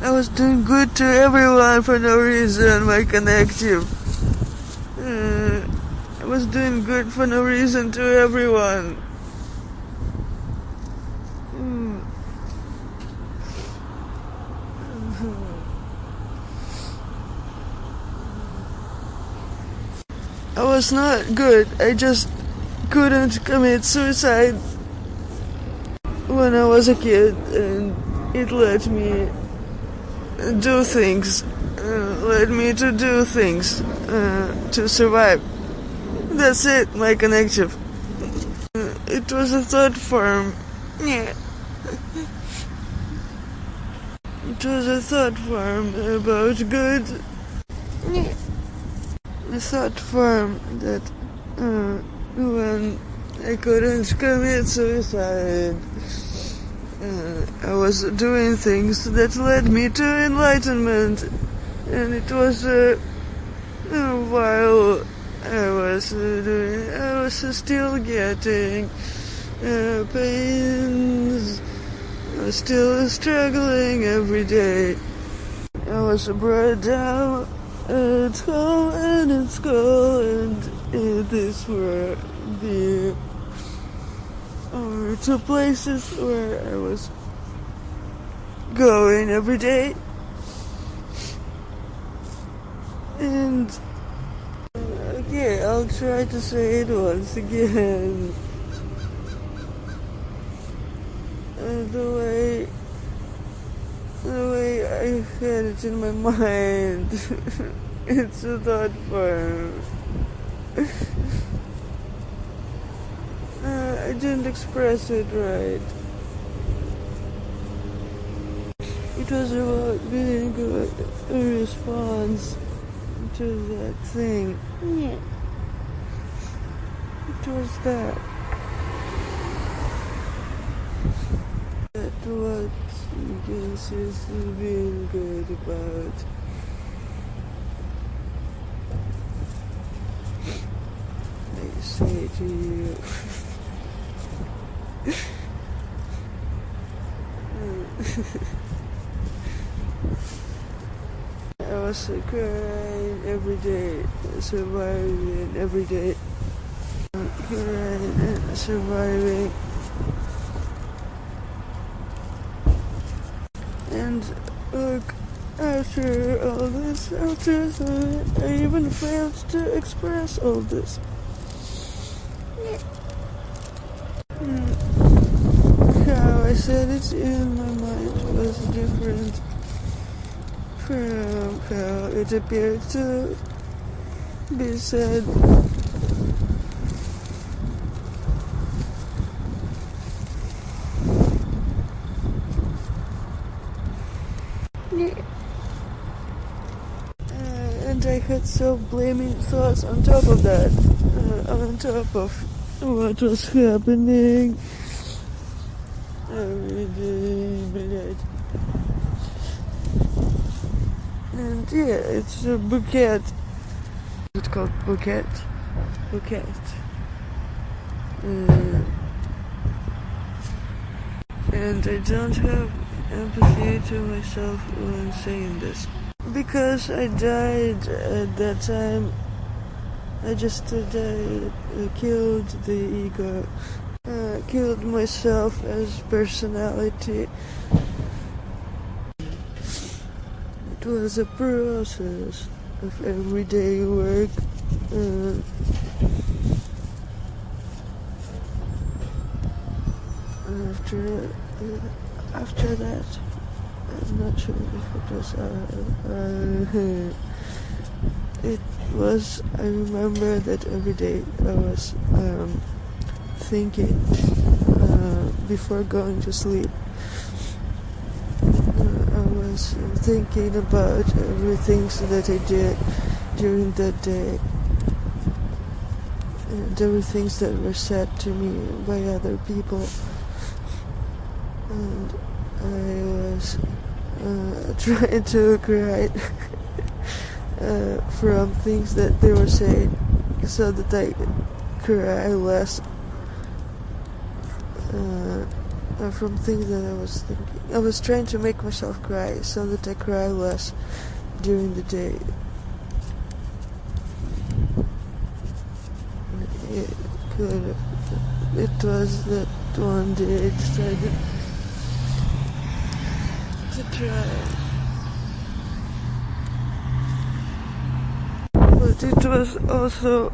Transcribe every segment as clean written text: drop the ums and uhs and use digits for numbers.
I was doing good to everyone for no reason, my connective. I was doing good for no reason to everyone. I was not good. I just couldn't commit suicide when I was a kid, and it let me do things, led me to do things to survive. That's it, my connective. It was a thought form. Yeah. It was a thought form about good. Yeah. A thought form that when I couldn't commit suicide, I was doing things that led me to enlightenment, and it was while I was still getting pains. I was still struggling every day. I was brought down at home and at school, and these were the two places where I was going every day. And okay, I'll try to say it once again. The way I had it in my mind, it's a thought form. I didn't express it right. It was about being a response to that thing. Yeah. It was that. That what you can seriously being good about. I say to you. I was crying every day, surviving every day, crying and surviving. And look, after all this, I even failed to express all this. How I said it in my mind was different from how it appeared to be said. And I had self-blaming thoughts on top of that, on top of what was happening every day. And yeah, it's a bouquet. It's called bouquet. Bouquet. And I don't have empathy to myself when saying this. Because I died at that time. I just died, killed the ego. Killed myself as personality. It was a process of everyday work. After that, I'm not sure if it was, I remember that every day I was thinking before going to sleep. I was thinking about everything that I did during that day and everything that were said to me by other people. And I was trying to cry from things that they were saying so that I could cry less. from things that I was thinking. I was trying to make myself cry so that I cry less during the day. It was that one day I decided to try. But it was also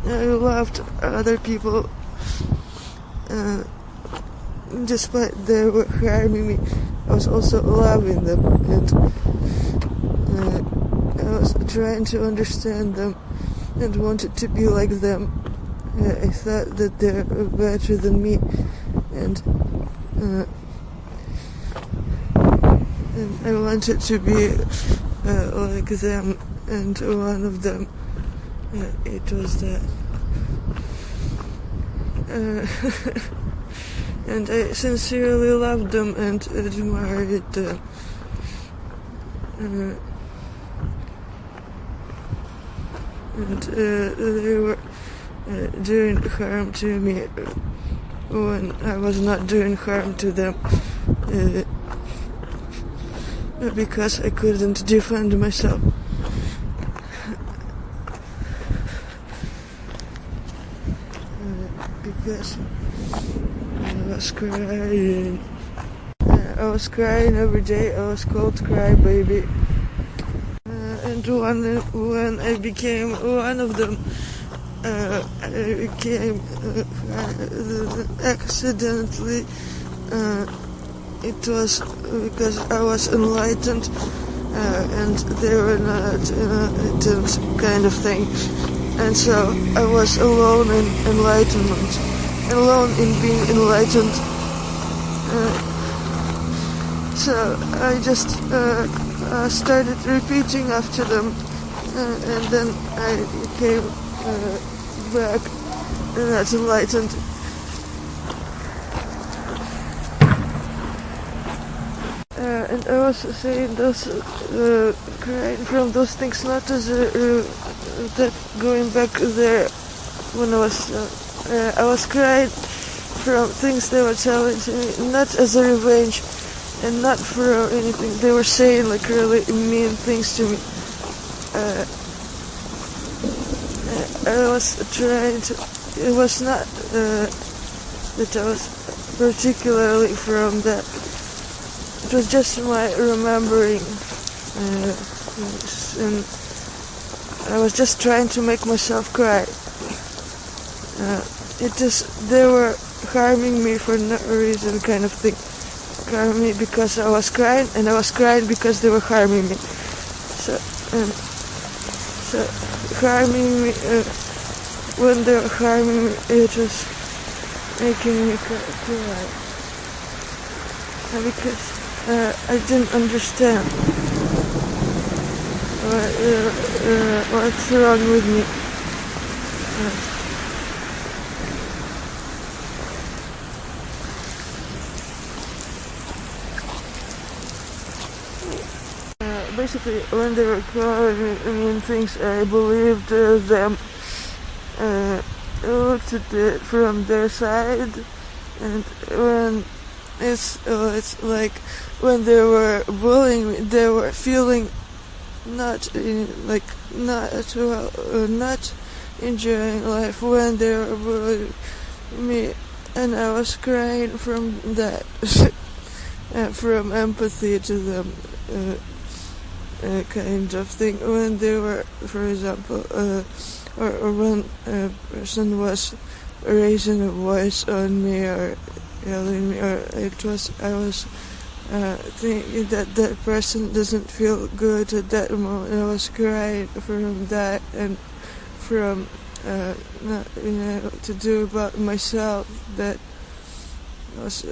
I loved other people, despite they were harming me. I was also loving them, and I was trying to understand them and wanted to be like them. I thought that they're better than me, and I wanted to be like them, and one of them, it was that. And I sincerely loved them and admired them. And they were doing harm to me when I was not doing harm to them, because I couldn't defend myself. Because I was crying. I was crying every day. I was called Crybaby. And when I became one of them, I became accidentally. It was because I was enlightened, and they were not enlightened, kind of thing. And so I was alone in enlightenment, alone in being enlightened. So I just started repeating after them, and then I came back not enlightened. And I was saying those, crying from those things, not as that going back there when I was crying from things they were telling to me, not as a revenge, and not for anything. They were saying like really mean things to me. I was trying to. It was not that I was particularly from that. It was just my remembering, and I was just trying to make myself cry. They were harming me for no reason, kind of thing. Harming me because I was crying, and I was crying because they were harming me. So harming me, when they were harming me, it was making me cry. Because I didn't understand what's wrong with me. Basically, when they were calling me things, I believed them. Looked at it from their side, and when it's like when they were bullying me, they were feeling not enjoying life when they were bullying me, and I was crying from that, from empathy to them, kind of thing. When they were, for example, or when a person was raising a voice on me or yelling me, or I was thinking that that person doesn't feel good at that moment. I was crying from that, and from not being able to do about myself, that I was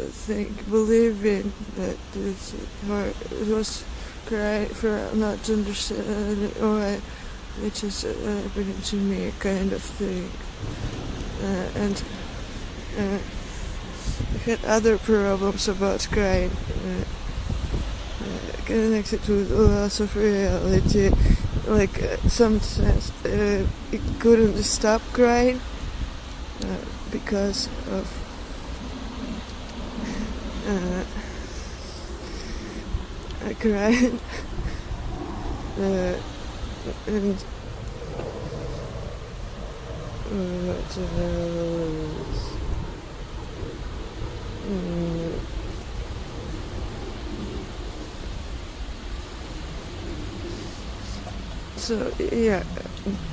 believing that it was crying for not understanding why it is happening to me, kind of thing. And I had other problems about crying, connected with loss of reality. Like sometimes it couldn't stop crying because of Uh, I cried. And what else? So yeah,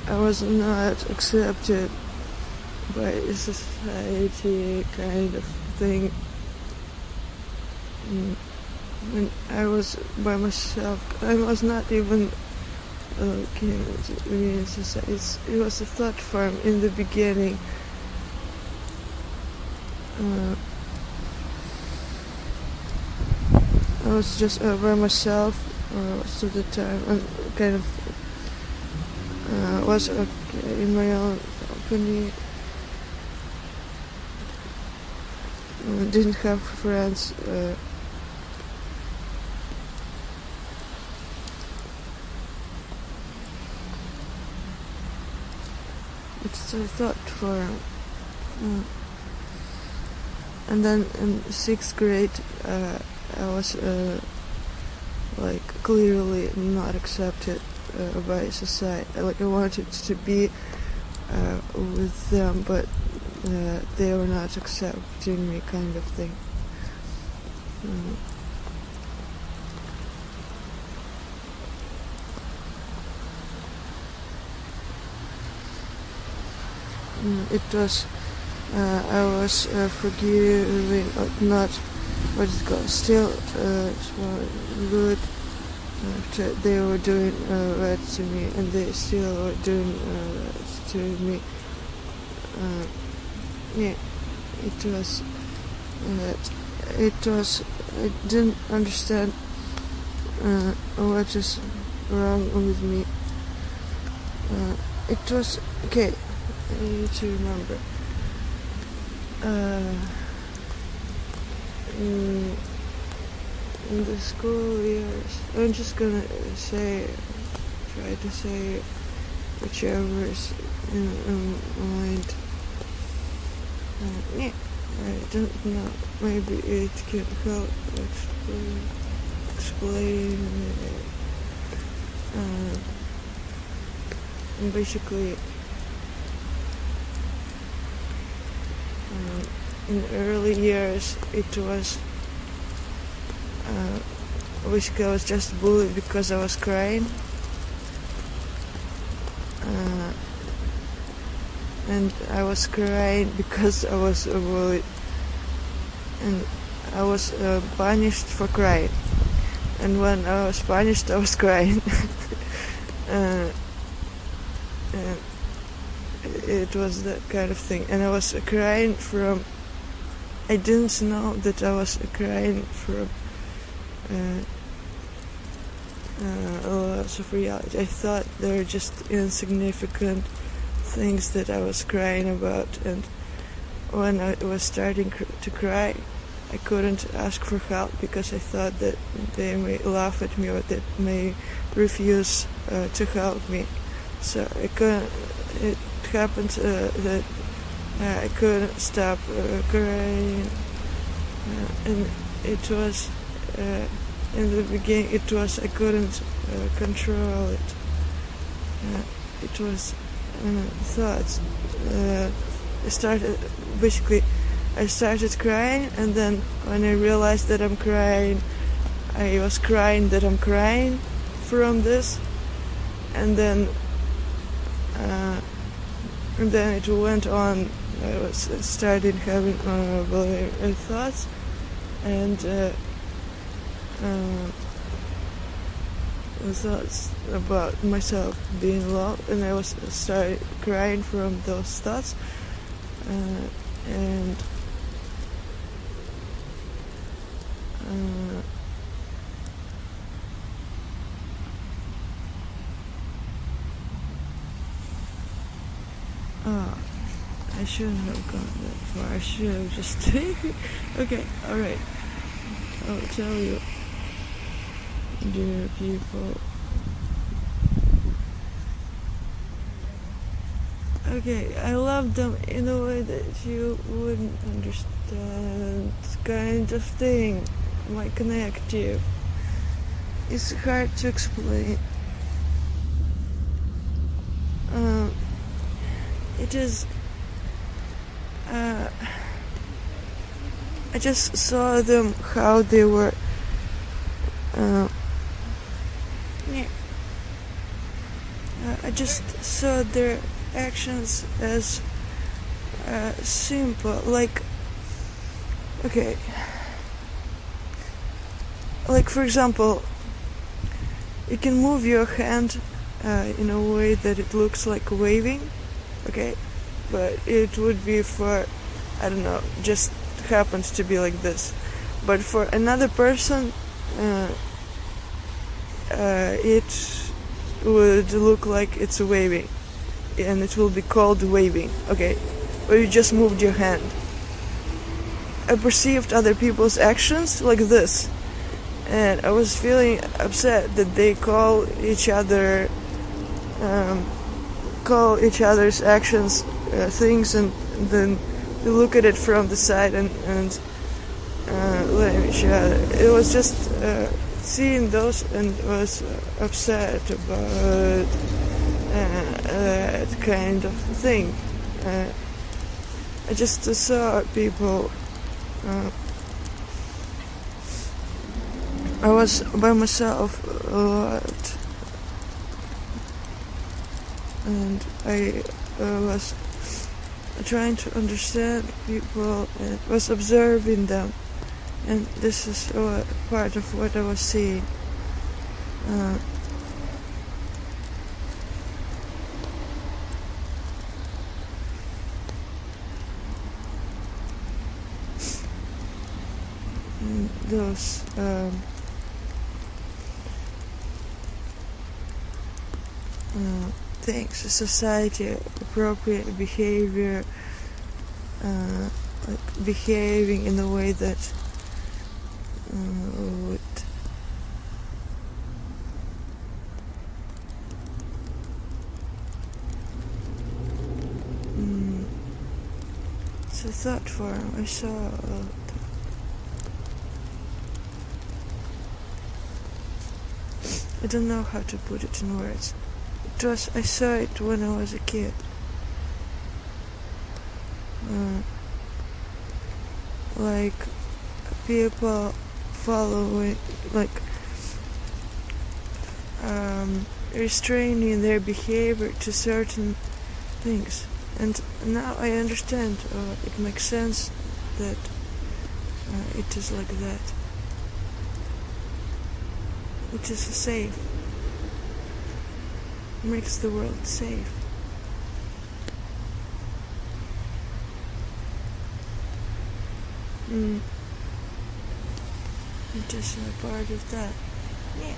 I was not accepted by society, kind of thing. When I was by myself, I was not even looking at in society. It was a thought form in the beginning. I was just by myself most of the time, and kind of was okay in my own company. Didn't have friends. It's a thought form. And then in 6th grade, I was like clearly not accepted by society. Like I wanted to be with them, but they were not accepting me, kind of thing. It was I was forgiving, not what is called, still good after they were doing right to me, and they still were doing right to me. Yeah, it was. I didn't understand what is wrong with me. It was okay. I need to remember. In the school years, I'm just gonna try to say whichever is in mind. Yeah, I don't know. Maybe it can help explain. Basically, in early years, it was basically I was just bullied because I was crying, and I was crying because I was bullied, and I was punished for crying, and when I was punished, I was crying. It was that kind of thing, and I was crying from. I didn't know that I was crying from lots of reality. I thought they were just insignificant things that I was crying about, and when I was starting to cry, I couldn't ask for help because I thought that they may laugh at me or that may refuse to help me. So I couldn't. It happened that I couldn't stop crying, and it was in the beginning. It was I couldn't control it. It was thoughts. I started crying, and then when I realized that I'm crying, I was crying that I'm crying from this, and then it went on. I was started having thoughts, and thoughts about myself being loved, and I was started crying from those thoughts, and I shouldn't have gone that far. I should have just okay, alright. I'll tell you, dear people. Okay, I love them in a way that you wouldn't understand. that kind of thing, my connective, is hard to explain. It is. I just saw them how they were. I just saw their actions as simple, like, okay, like for example, you can move your hand in a way that it looks like waving, okay, but it would be for, I don't know, just happens to be like this. But for another person, it would look like it's waving, and it will be called waving, okay, or you just moved your hand. I perceived other people's actions like this, and I was feeling upset that they call each other's actions things, and then they look at it from the side and blame each other. It was just seeing those, and was upset about that kind of thing. I just saw people. I was by myself a lot, and I was trying to understand people and was observing them, and this is part of what I was seeing. Those things, society, appropriate behavior, like behaving in a way that would it's a thought form. I saw a lot. I don't know how to put it in words. I saw it when I was a kid. Like people following, like restraining their behavior to certain things. And now I understand, it makes sense that it is like that. It is safe. It makes the world safe. It is a part of that. Yeah.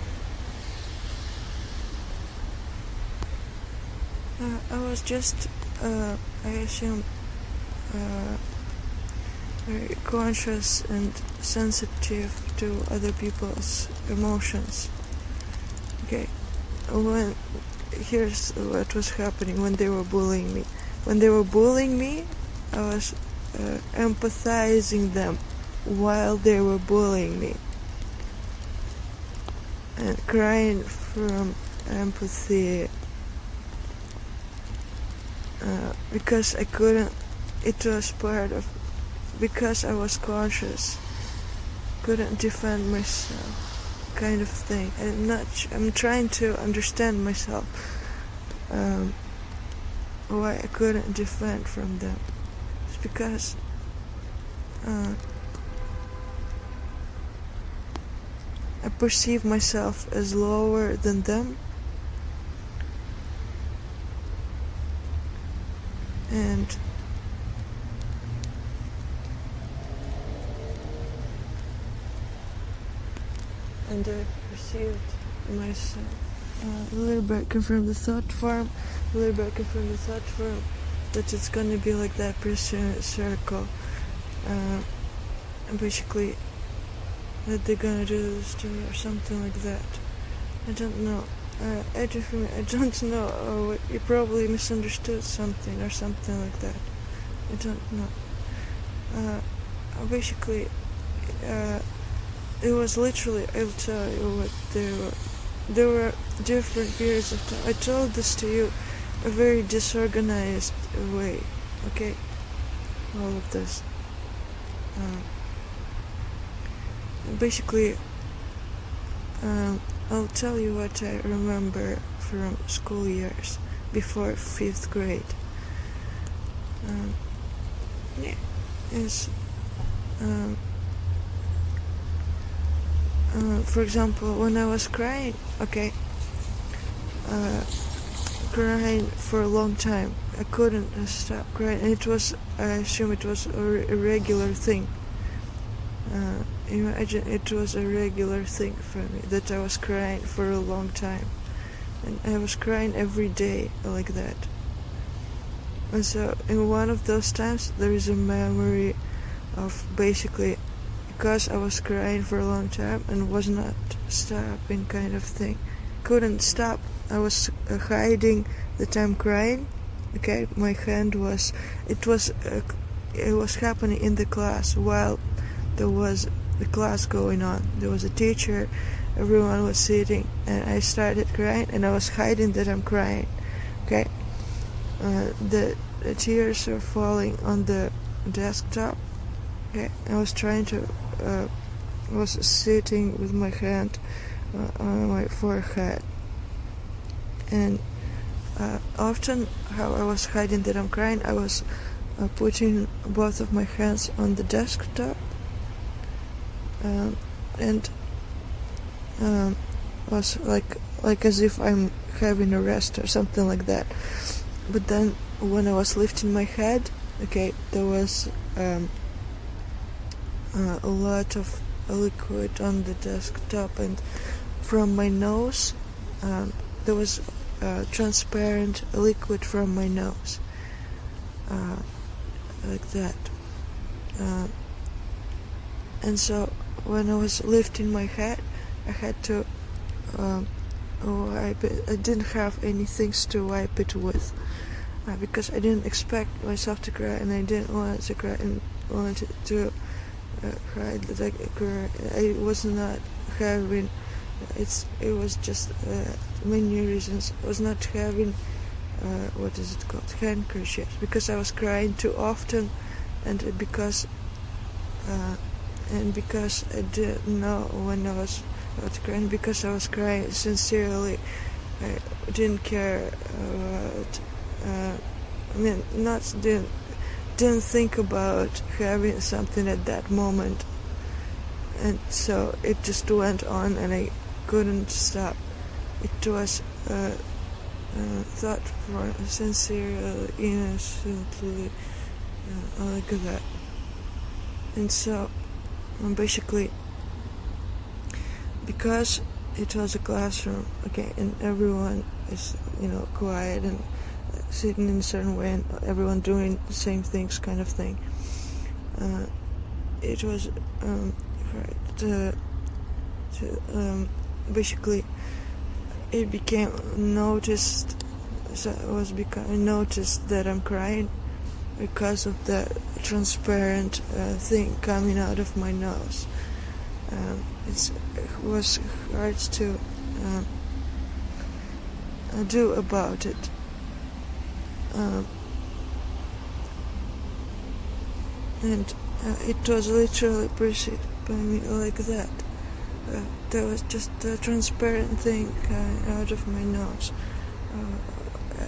I was just, I assume, very conscious and sensitive to other people's emotions. Okay, here's what was happening when they were bullying me. When they were bullying me, I was empathizing them while they were bullying me, and crying from empathy, because I couldn't. It was part of, because I was conscious, couldn't defend myself, kind of thing. I'm trying to understand myself, why I couldn't defend from them. It's because I perceive myself as lower than them, and I perceived myself liberating from the thought form, that it's gonna be like that precious circle, and basically that they're gonna do this to me or something like that. I don't know. I don't know. You probably misunderstood something or something like that. I don't know. basically, it was literally, I'll tell you what there were different periods of time. I told this to you a very disorganized way, okay? All of this. Basically, I'll tell you what I remember from school years before 5th grade. For example, when I was crying, crying for a long time, I couldn't stop crying. I assume it was a regular thing. Imagine it was a regular thing for me that I was crying for a long time, and I was crying every day like that. And so in one of those times there is a memory of basically, because I was crying for a long time and was not stopping, kind of thing, couldn't stop. I was hiding that I'm crying. Okay, my hand was, it was happening in the class while there was the class going on. There was a teacher, everyone was sitting, and I started crying, and I was hiding that I'm crying. Okay, the tears were falling on the desktop. Okay, I was trying to, was sitting with my hand on my forehead, and often how I was hiding that I'm crying, I was putting both of my hands on the desktop, and was like as if I'm having a rest or something like that. But then when I was lifting my head, okay, there was a lot of liquid on the desktop, and from my nose there was transparent liquid from my nose, like that. And so when I was lifting my head, I had to wipe it. I didn't have any things to wipe it with, because I didn't expect myself to cry, and I didn't want to cry, and wanted to cry that I cry. I was not having, it was just many reasons. I was not having what is it called, handkerchiefs, because I was crying too often, and because I didn't know when I was about to cry, and because I was crying sincerely. I didn't care about, didn't think about having something at that moment, and so it just went on, and I couldn't stop. It was thought for sincerely, innocently, like that. And so basically, because it was a classroom, okay, and everyone is, quiet and sitting in a certain way, and everyone doing the same things, kind of thing. It was basically it became noticed. So it was becoming noticed that I'm crying because of the transparent thing coming out of my nose. It was hard to do about it. And it was literally perceived by me like that. There was just a transparent thing coming out of my nose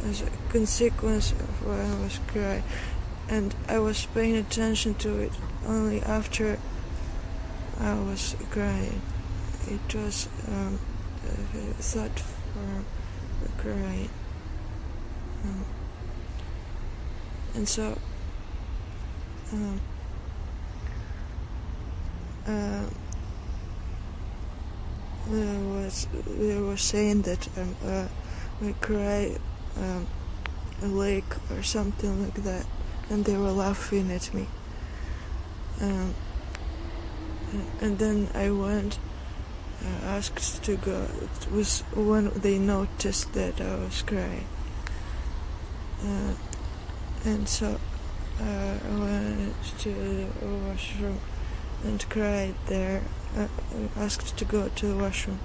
as a consequence of why I was crying, and I was paying attention to it only after I was crying. It was thought for crying, and so they were saying that I cry a lake or something like that, and they were laughing at me. And then I went, asked to go. It was when they noticed that I was crying, and so I went to the washroom and cried there. Asked to go to the washroom,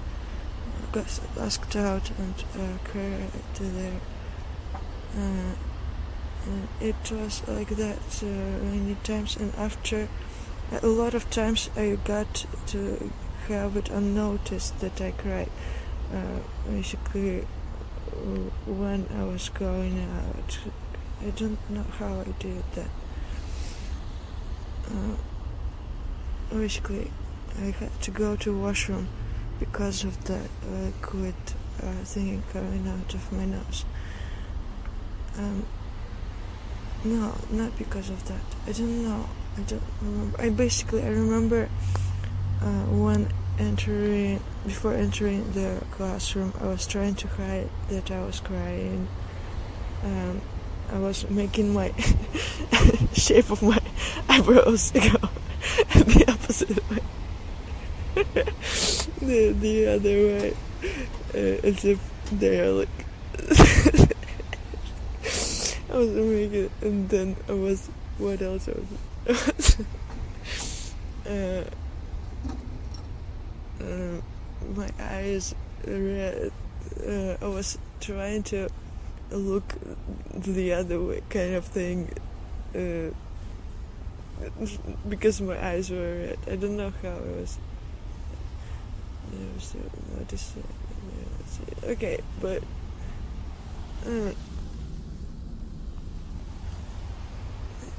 got asked out and cried there. And it was like that many times, and after a lot of times I got to have it unnoticed that I cried. Basically, when I was going out, I don't know how I did that. Basically, I had to go to washroom because of the liquid thing coming out of my nose. No, not because of that. I don't know. I don't remember. I remember when before entering the classroom, I was trying to hide that I was crying. I was making my shape of my eyebrows go the opposite way. the other way. As if they are like... I was making it, and then I was... What else I was... my eyes red. I was trying to look the other way, kind of thing, because my eyes were red. I don't know how I was. Okay, but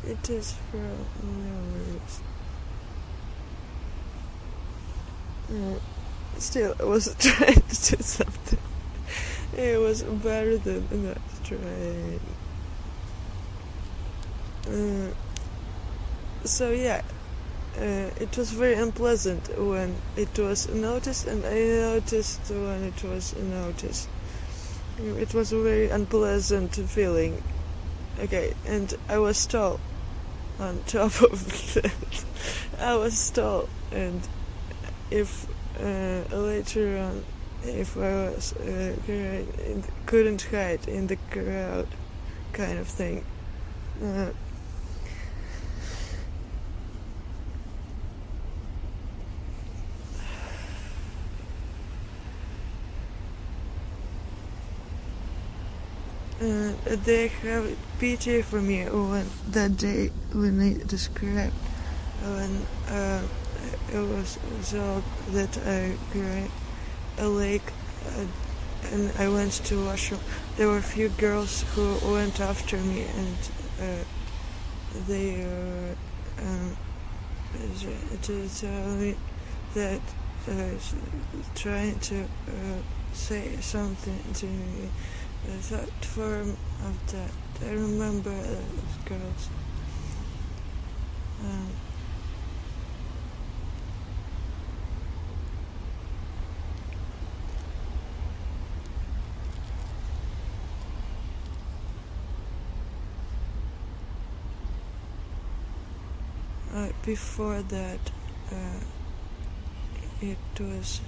it is from memories. Still, I was trying to do something. It was better than not trying. So yeah, it was very unpleasant when it was noticed, and I noticed when it was noticed. It was a very unpleasant feeling. Okay, and I was tall. On top of that, I was tall, and if later on, if I was couldn't hide in the crowd, kind of thing. They have pity for me when that day when I described when it was so that I cried a lake and I went to washroom. There were a few girls who went after me, and they were to tell me that trying to say something to me. The third form of that, I remember those girls. Before that, it was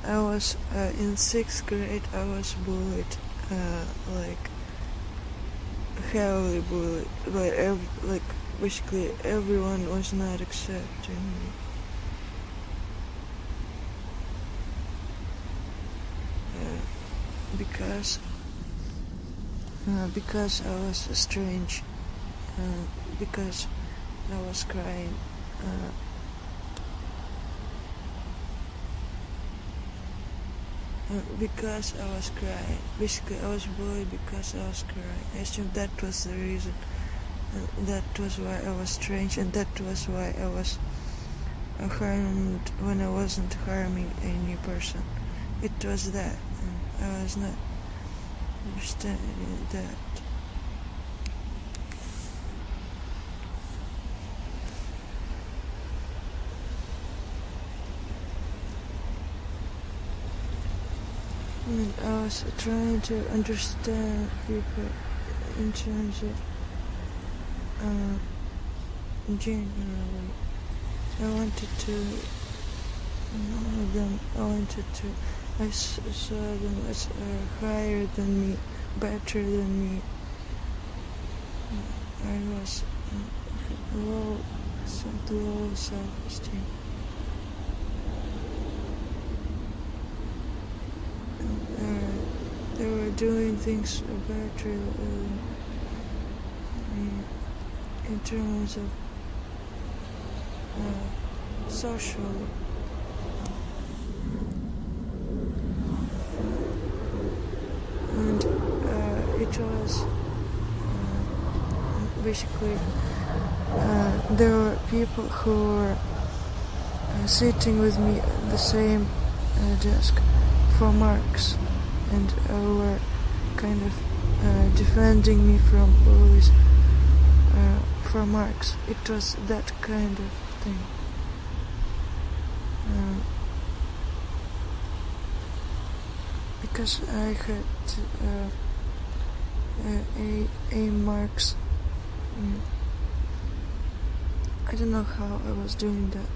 I was in 6th grade. I was bullied, like heavily bullied, but basically everyone was not accepting me. Because I was strange, because I was crying. Because I was crying. Basically, I was bullied because I was crying. I assume that was the reason. That was why I was strange, and that was why I was harmed when I wasn't harming any person. It was that, and I was not understanding that. and I was trying to understand people in terms of generally. I wanted to know them. I saw them as higher than me, better than me. I was low self-esteem. They were doing things better than me in terms of socially. And it was basically there were people who were sitting with me at the same desk for marks, and were kind of defending me from bullies for marks. It was that kind of thing. Because I had A marks. I don't know how I was doing that.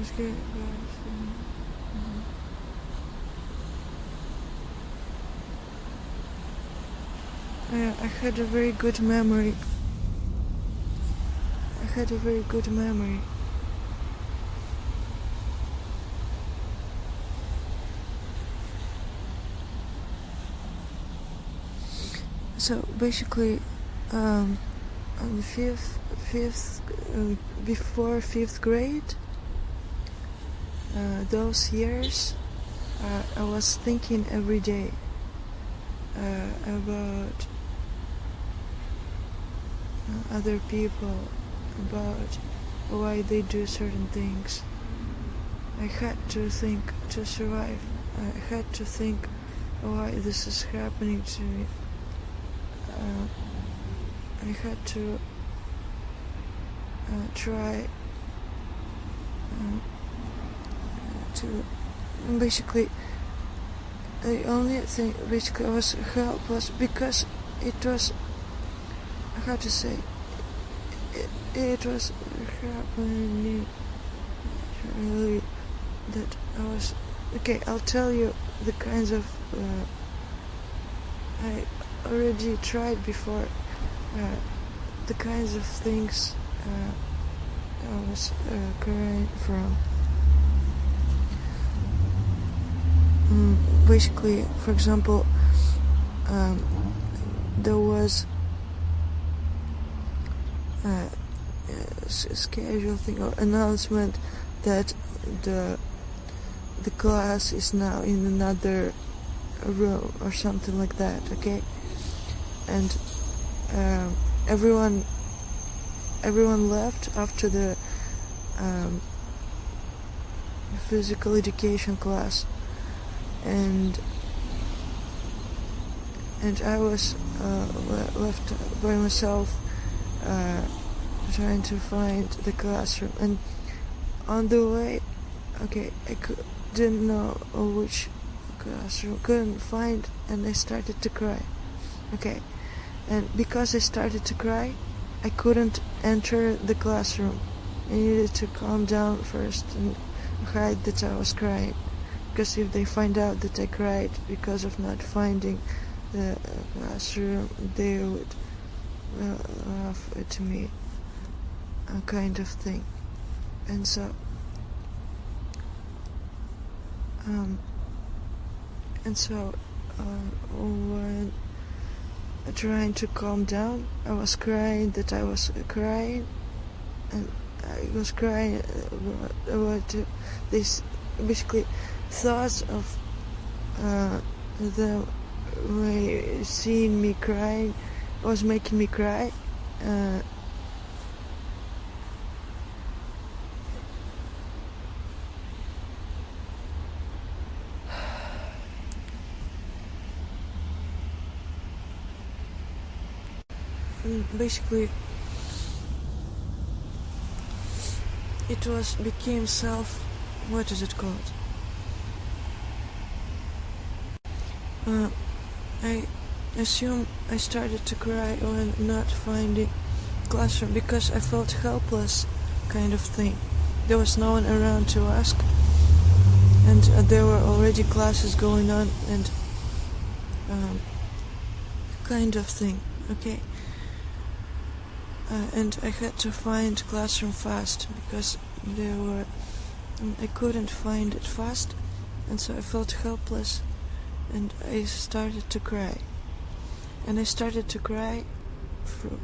Okay, guys. I had a very good memory. So basically, on the before fifth grade, those years, I was thinking every day about other people, about why they do certain things. I had to think to survive. I had to think why this is happening to me. I had to try to basically the only thing basically I was helpless because it was, how to say, it was happening really that I was okay. I'll tell you the kinds of I already tried before, the kinds of things I was crying from. Basically, for example, there was a schedule thing or announcement that the class is now in another room or something like that, okay? And everyone left after the physical education class, and I was left by myself trying to find the classroom. And on the way, okay, I didn't know which classroom, couldn't find, and I started to cry. Okay, and because I started to cry, I couldn't enter the classroom. I needed to calm down first and hide that I was crying, because if they find out that I cried because of not finding the classroom, they would laugh at me, a kind of thing. And so when trying to calm down, I was crying that I was crying, and I was crying about this basically thoughts of them seeing me crying was making me cry. Basically, it became what is it called? I assume I started to cry when not finding classroom because I felt helpless, kind of thing. There was no one around to ask, and there were already classes going on, and kind of thing, okay? And I had to find classroom fast because I couldn't find it fast, and so I felt helpless, and I started to cry. And I started to cry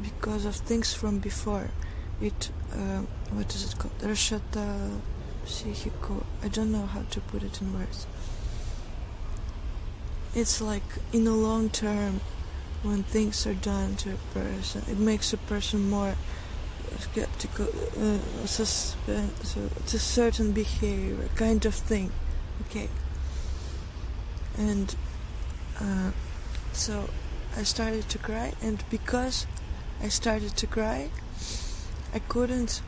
because of things from before. What is it called? Расшата психику. I don't know how to put it in words. It's like in the long term, when things are done to a person, it makes a person more skeptical, to certain behavior, kind of thing, okay? And so I started to cry, and because I started to cry, I couldn't,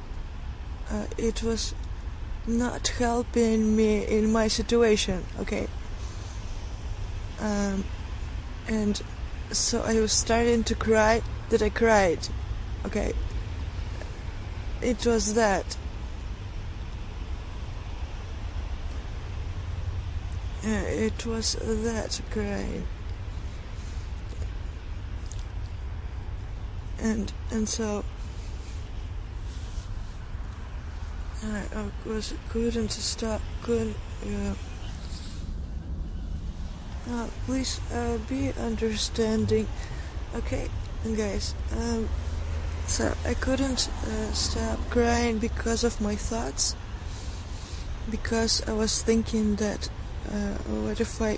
it was not helping me in my situation, okay? And so I was starting to cry that I cried, okay? It was that. It was that crying. And so I couldn't stop, please be understanding, okay, guys. So I couldn't stop crying because of my thoughts, because I was thinking that what if I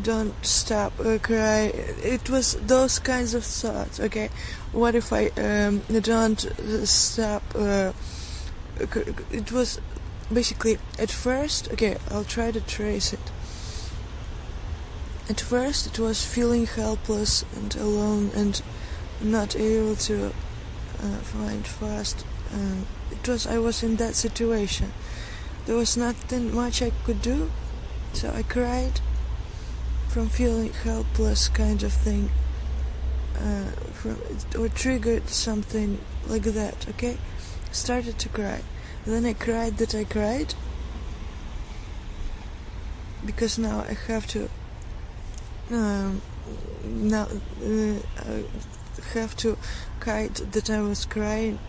don't stop crying? It was those kinds of thoughts, okay? What if I don't stop? It was basically at first, okay, I'll try to trace it. At first it was feeling helpless and alone and not able to find fast. I was in that situation. There was nothing much I could do, so I cried from feeling helpless, kind of thing, or triggered something like that, okay? Started to cry. Then I cried that I cried, because now I have to have to hide that I was crying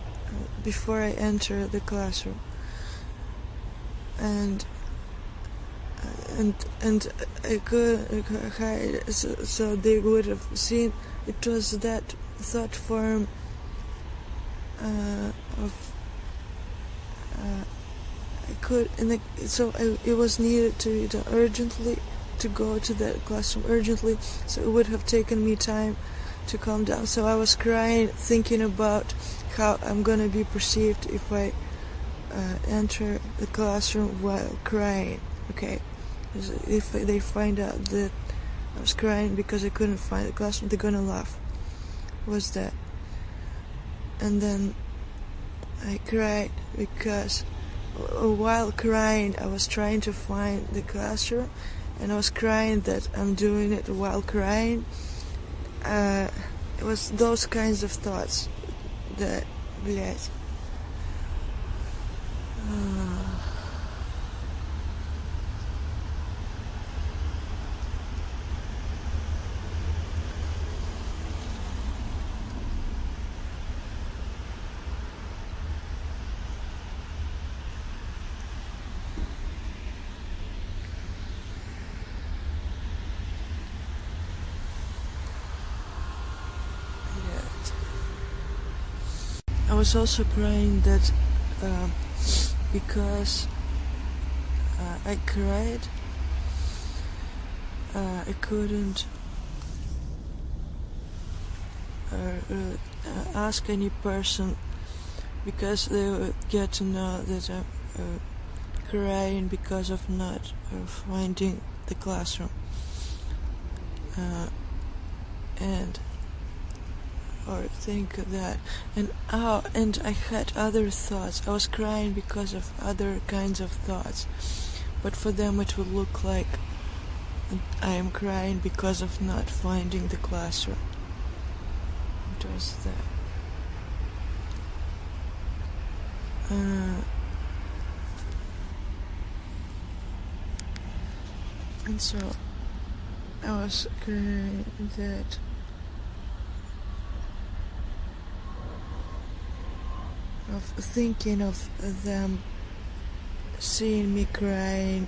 before I enter the classroom, and I could hide, so they would have seen. It was that thought form of I could, it was needed to urgently to go to that classroom urgently, so it would have taken me time to calm down. So I was crying, thinking about how I'm gonna be perceived if I enter the classroom while crying, okay? If they find out that I was crying because I couldn't find the classroom, they're gonna laugh. Was that? And then I cried because while crying I was trying to find the classroom, and I was crying that I'm doing it while crying. It was those kinds of thoughts that, блять. I was also crying that because I cried, I couldn't ask any person, because they would get to know that I'm crying because of not finding the classroom. And or think that, and I had other thoughts. I was crying because of other kinds of thoughts, but for them it would look like I am crying because of not finding the classroom. It was that. And so I was crying that of thinking of them seeing me crying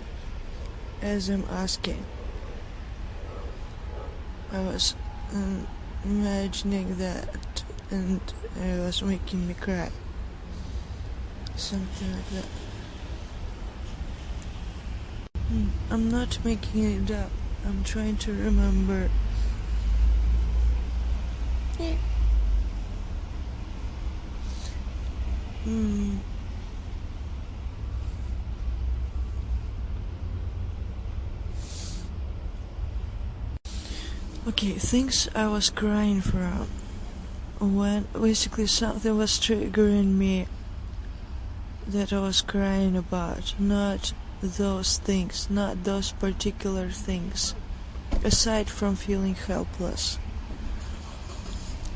as I'm asking. I was imagining that, and it was making me cry. Something like that. I'm not making it up. I'm trying to remember. Okay, things I was crying from. When basically something was triggering me that I was crying about, not those things, not those particular things. Aside from feeling helpless,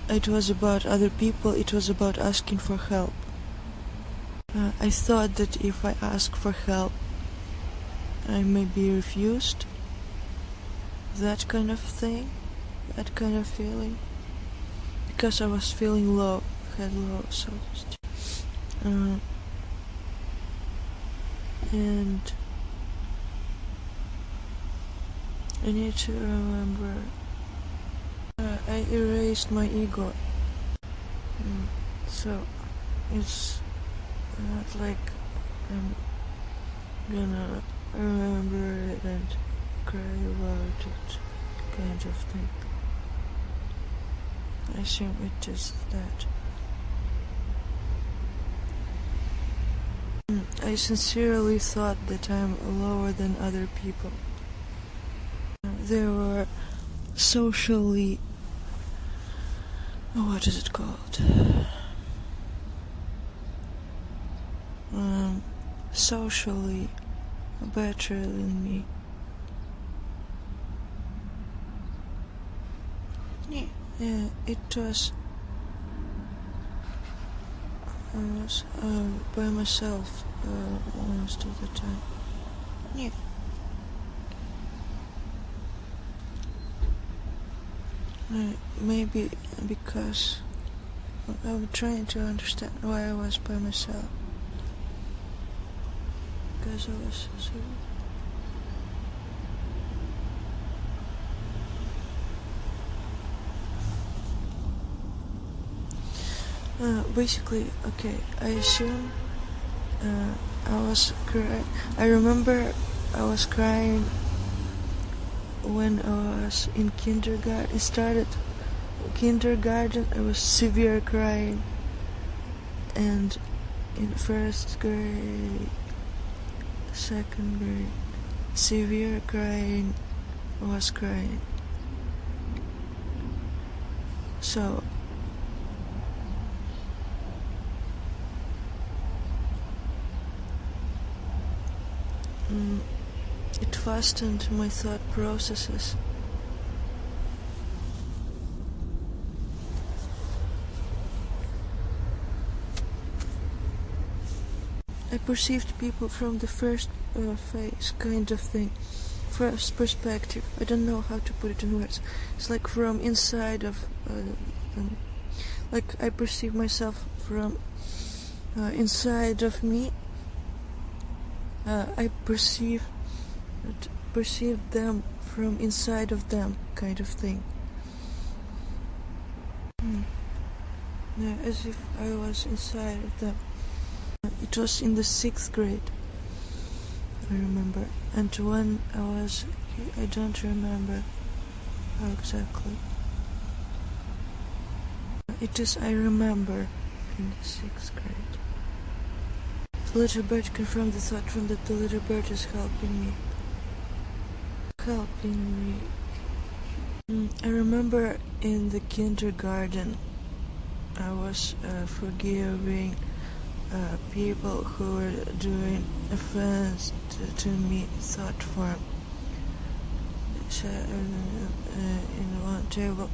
it was about other people, it was about asking for help. I thought that if I ask for help, I may be refused. That kind of thing, that kind of feeling. Because I was feeling low, had low self-esteem. And I need to remember, I erased my ego. So it's not like I'm gonna remember it and cry about it, kind of thing. I assume it is that. I sincerely thought that I'm lower than other people. They were socially... what is it called? Socially better than me. Yeah, it was... I was by myself most of the time. Yeah. Maybe because I'm trying to understand why I was by myself. Because I was so... basically, okay, I assume I was crying. I remember I was crying when I was in kindergarten. It started kindergarten. I was severe crying, and in first grade, second grade, severe crying, was crying. So it fastened my thought processes. I perceived people from the first phase, kind of thing. First perspective. I don't know how to put it in words. It's like from inside of... like I perceive myself from inside of me. I perceive them from inside of them, kind of thing. Yeah, as if I was inside of them. It was in the 6th grade, I remember. And when I was... I don't remember how exactly. It is, I remember, in the 6th grade. The little bird confirmed the thought from that the little bird is helping me. I remember in the kindergarten I was forgiving people who were doing offense to me thought form. So, in one table,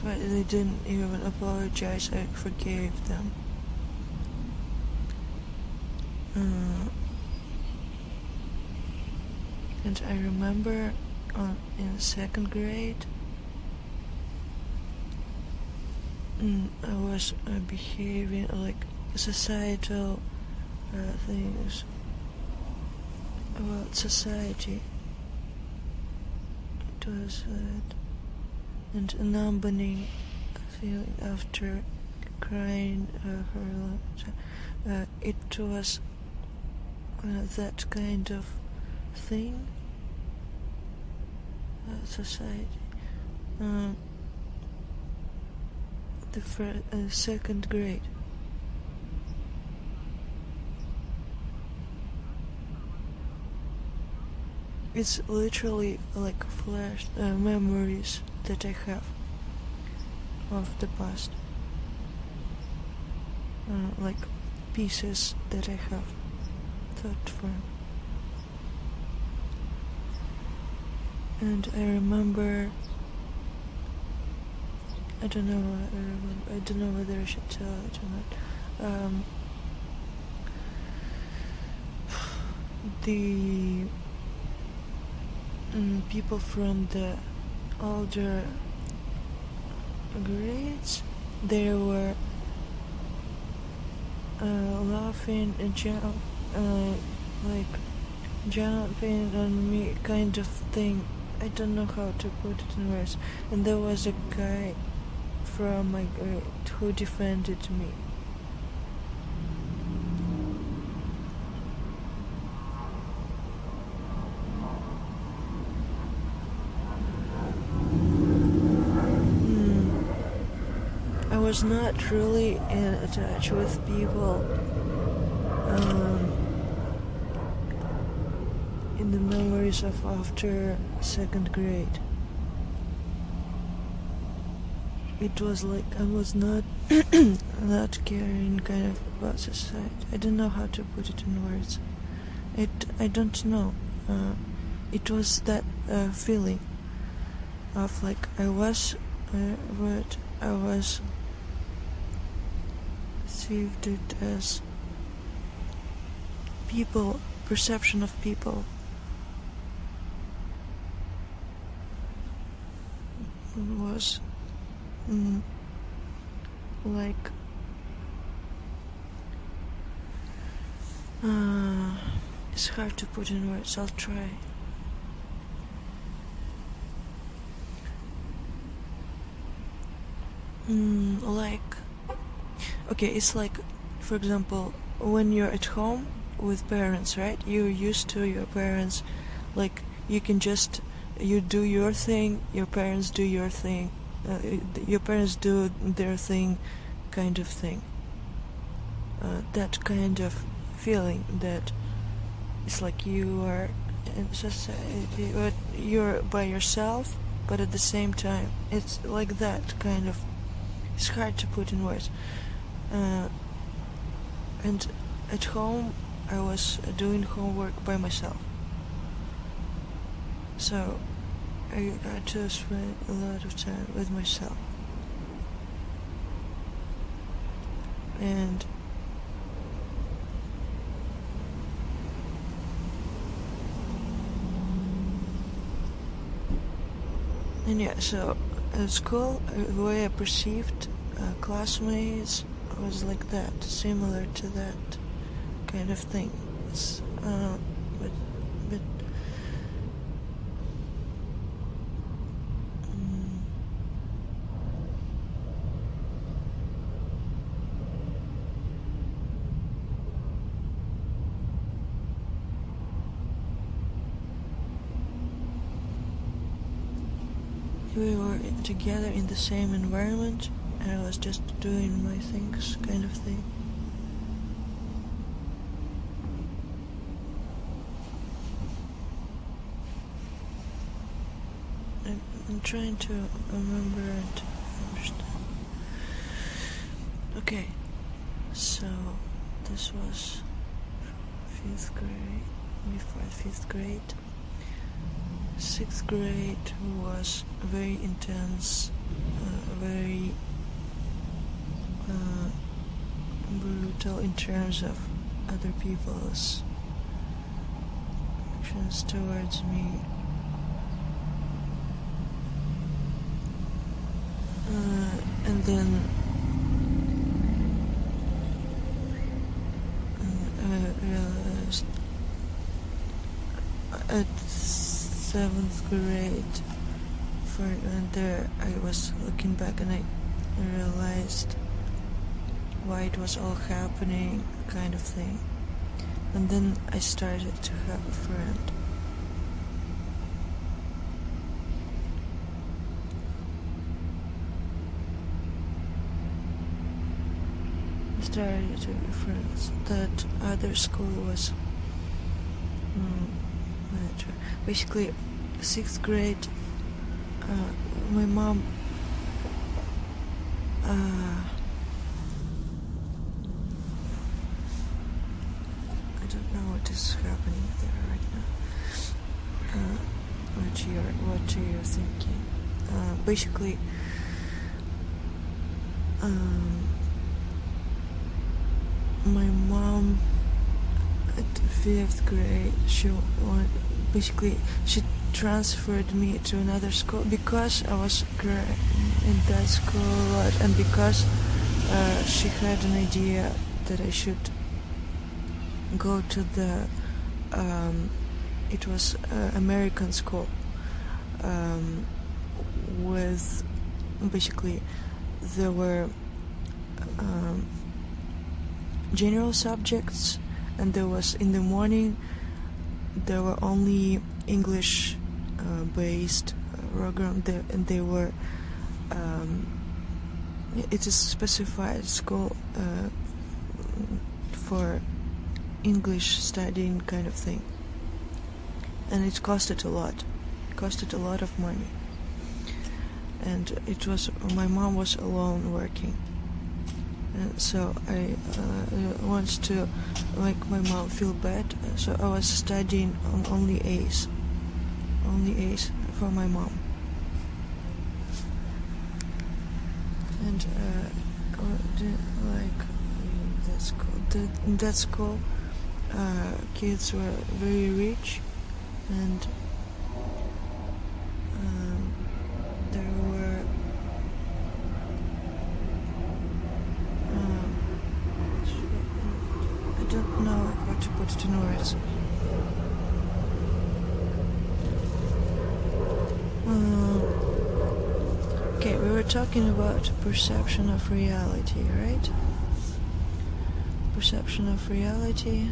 they didn't even apologize, I forgave them. And I remember in 2nd grade, I was behaving like societal things about society. It was and a numbing feeling after crying it was that kind of thing. Society. The 2nd grade. It's literally like flash memories that I have of the past, like pieces that I have thought from. And I remember, I don't know whether I should tell it or not. The people from the older grades, they were laughing and jumping on me kind of thing. I don't know how to put it in words. And there was a guy from my grade who defended me. I was not really in touch with people in the memories of after 2nd grade. It was like I was not not caring kind of about society. I don't know how to put it in words. I don't know. It was that feeling of like I was what I was perceived it as people, perception of people was like it's hard to put in words. I'll try. Like, okay, it's like, for example, when you're at home with parents, right? You're used to your parents, like you can just you do your thing, your parents do your thing, your parents do their thing, kind of thing. That kind of feeling that it's like you are in society, but you're by yourself, but at the same time, it's like that kind of. It's hard to put in words. And at home, I was doing homework by myself. So I got to spend a lot of time with myself. And yeah, so at school, the way I perceived classmates was like that, similar to that kind of thing. It's, but we were together in the same environment, I was just doing my things, kind of thing. I'm trying to remember and understand. Okay, so this was 5th grade, before 5th grade. 6th grade was very intense, very brutal in terms of other people's actions towards me. And then I realized at 7th grade, and there I was looking back and I realized why it was all happening, kind of thing. And then I started to have a friend. Started to be friends. That other school was basically 6th grade. My mom I don't know what is happening there right now. What you're thinking? Basically, my mom at 5th grade, she transferred me to another school because I was in that school a lot, and because she had an idea that I should go to the it was American school with basically there were general subjects, and there was in the morning there were only English based program there, and they were it is specified school for English studying, kind of thing, and it costed a lot of money, and it was my mom was alone working. So I wanted to make my mom feel bad, so I was studying on only A's for my mom. And in that school, kids were very rich, and there were I don't know how to put it in words. Okay, we were talking about perception of reality, right? Perception of reality.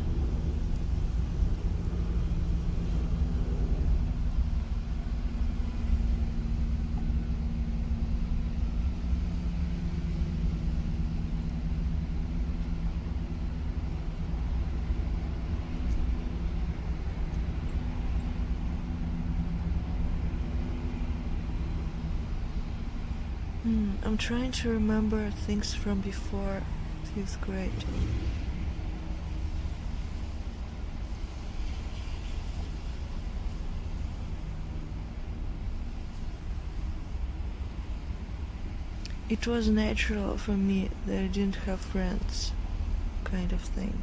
I'm trying to remember things from before 5th grade. It was natural for me that I didn't have friends, kind of thing.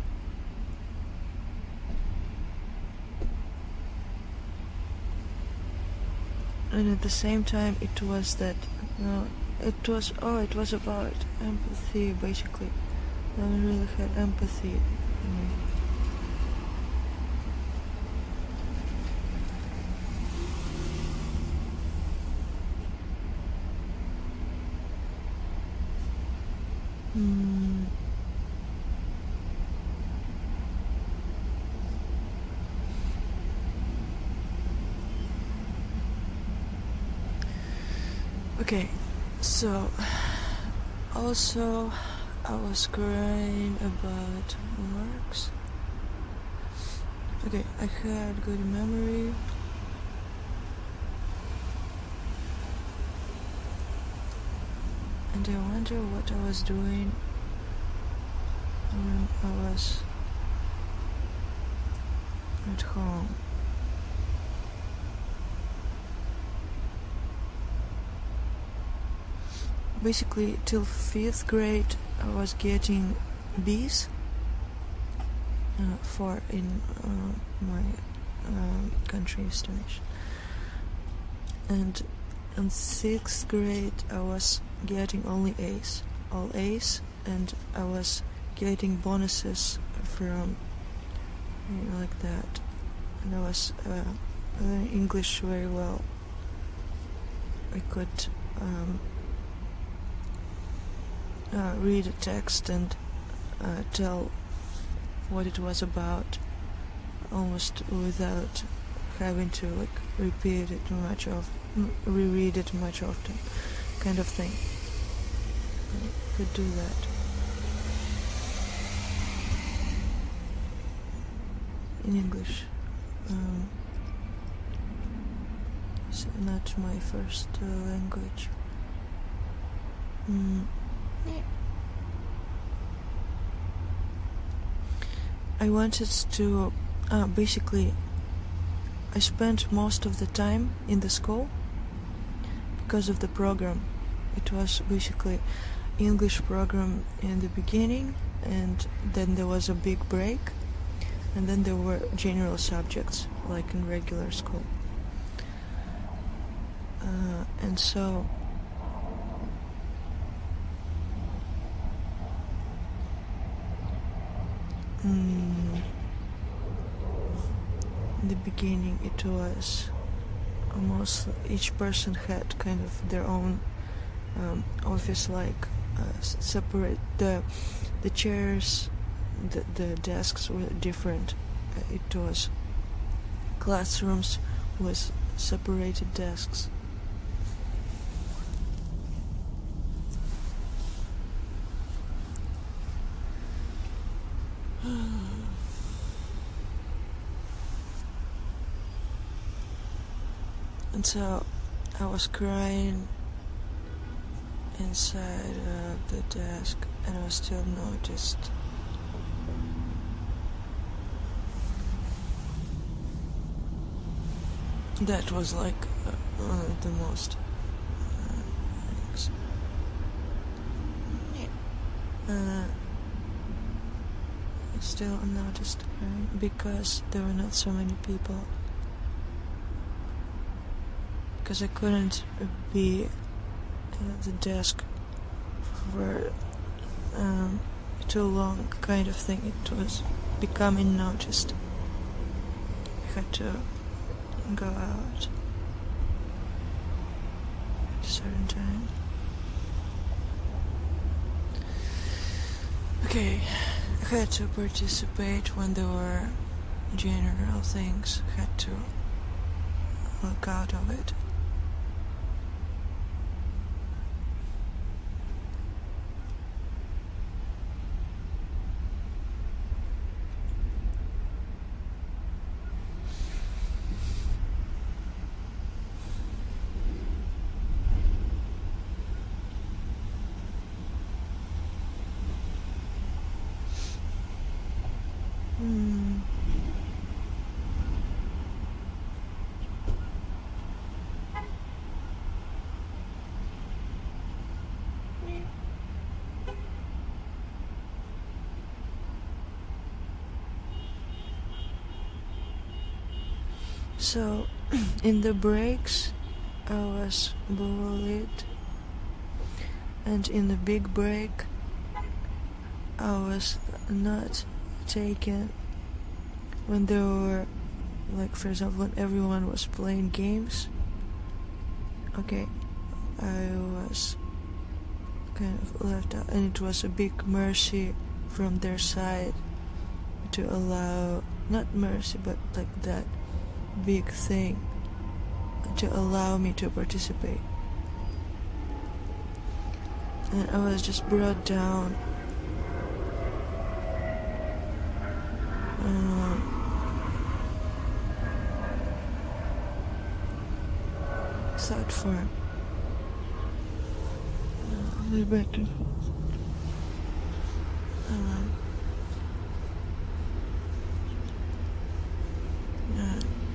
And at the same time, it was that it was about empathy, basically. I really had empathy. Okay, so Also, I was crying about marks. Okay, I had good memory. And I wonder what I was doing when I was at home. Basically, till 5th grade, I was getting B's, 4 in my country estimation. And in 6th grade, I was getting only A's, all A's, and I was getting bonuses from, like that. And I was learning English very well. I could read a text and tell what it was about almost without having to repeat it reread it much often, kind of thing. I could do that. In English. It's not my first language. I wanted to basically I spent most of the time in the school because of the program. It was basically English program in the beginning, and then there was a big break, and then there were general subjects like in regular school. And so in the beginning it was almost each person had kind of their own office, like separate the chairs, the desks were different. It was classrooms with separated desks. And so I was crying inside the desk, and I was still noticed. That was like one of the most still unnoticed because there were not so many people. Because I couldn't be at the desk for too long, kind of thing. It was becoming noticed. I had to go out at a certain time. Okay, I had to participate when there were general things. I had to look out of it. So, in the breaks, I was bullied, and in the big break, I was not taken when there were, like, for example, when everyone was playing games. Okay, I was kind of left out, and it was a big mercy from their side to allow, not mercy, but like that big thing to allow me to participate. and I was just brought down. Thought for a little bit.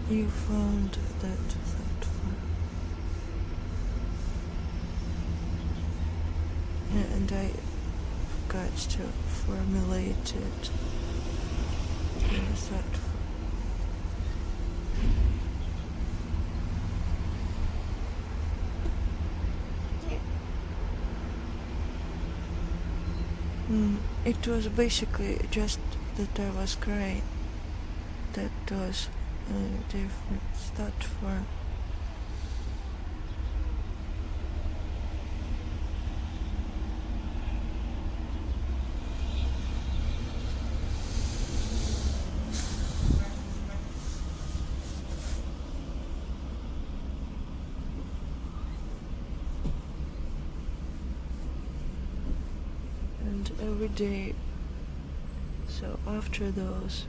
You found that thought form. And I got to formulate it in a thought form. It was basically just that I was crying. That was a different thought form. And every day, so after those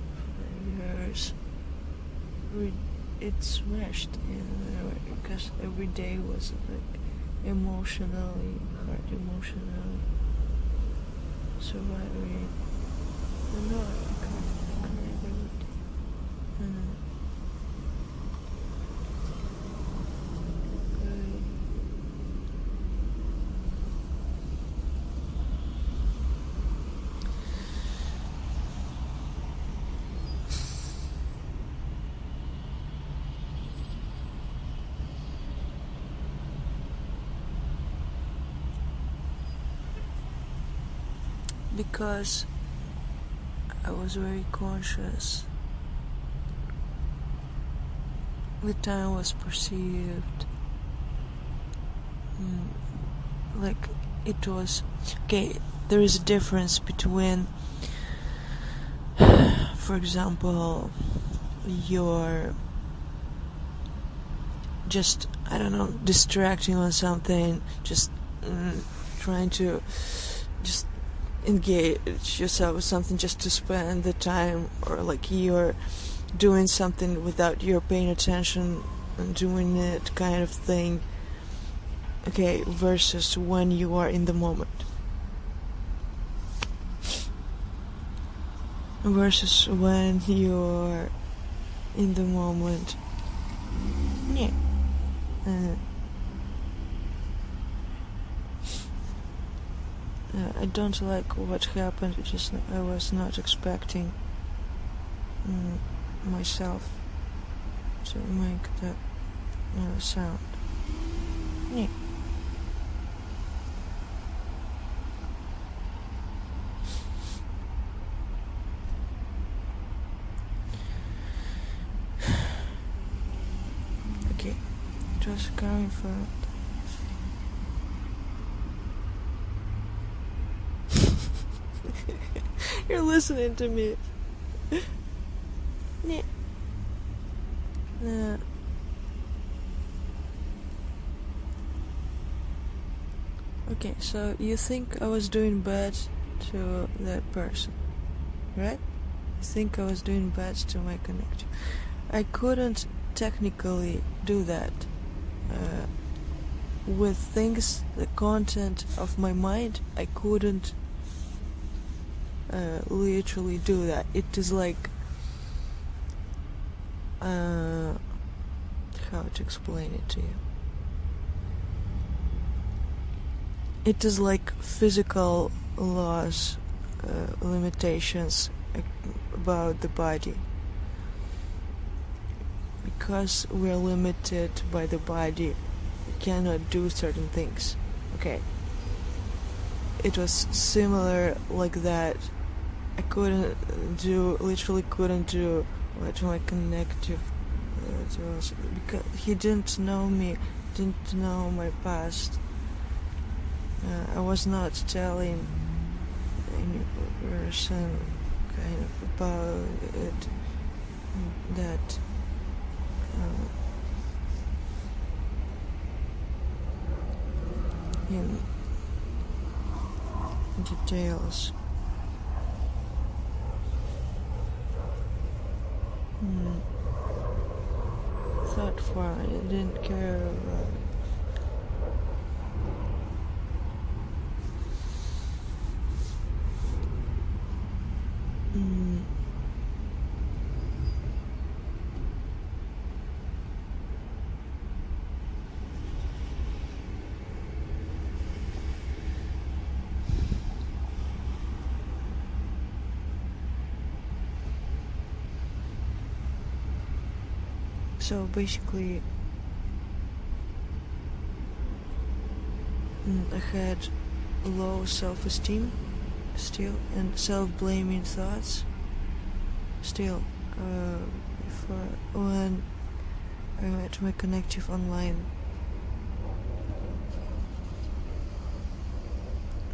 years, it smashed because every day was like emotionally hard, emotionally surviving. No, I can't every day. Because I was very conscious. The time was perceived like it was okay. There is a difference between, for example, you're just, I don't know, distracting on something, just trying to just engage yourself with something just to spend the time, or like you're doing something without your paying attention and doing it kind of thing, okay, versus when you are in the moment, versus when you're in the moment. Yeah. I don't like what happened. Just I was not expecting myself to make that sound. Yeah. Okay, just coming from. You're listening to me. Yeah. Okay, so you think I was doing bad to that person, right? You think I was doing bad to my connection. I couldn't technically do that. With things, the content of my mind, I couldn't literally do that. It is like how to explain it to you. It is like physical laws, limitations about the body. Because we're limited by the body, we cannot do certain things. Okay. It was similar like that. I literally couldn't do what my connective was, because he didn't know me, didn't know my past. I was not telling any person kind of about it, that details. Thought far, I didn't care about. So basically, I had low self-esteem still, and self-blaming thoughts still, for when I met my connective online.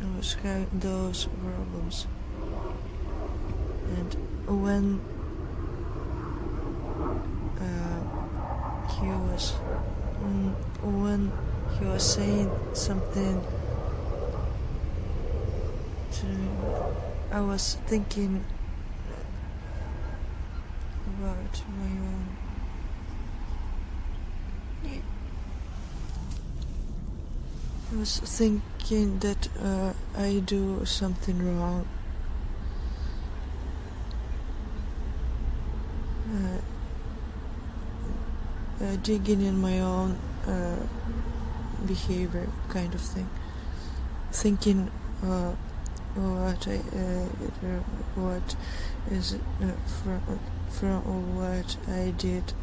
I was having those problems, and when he was saying something to me, I was thinking about my own. I was thinking that I do something wrong. Digging in my own behavior, kind of thing. Thinking what is from what I did.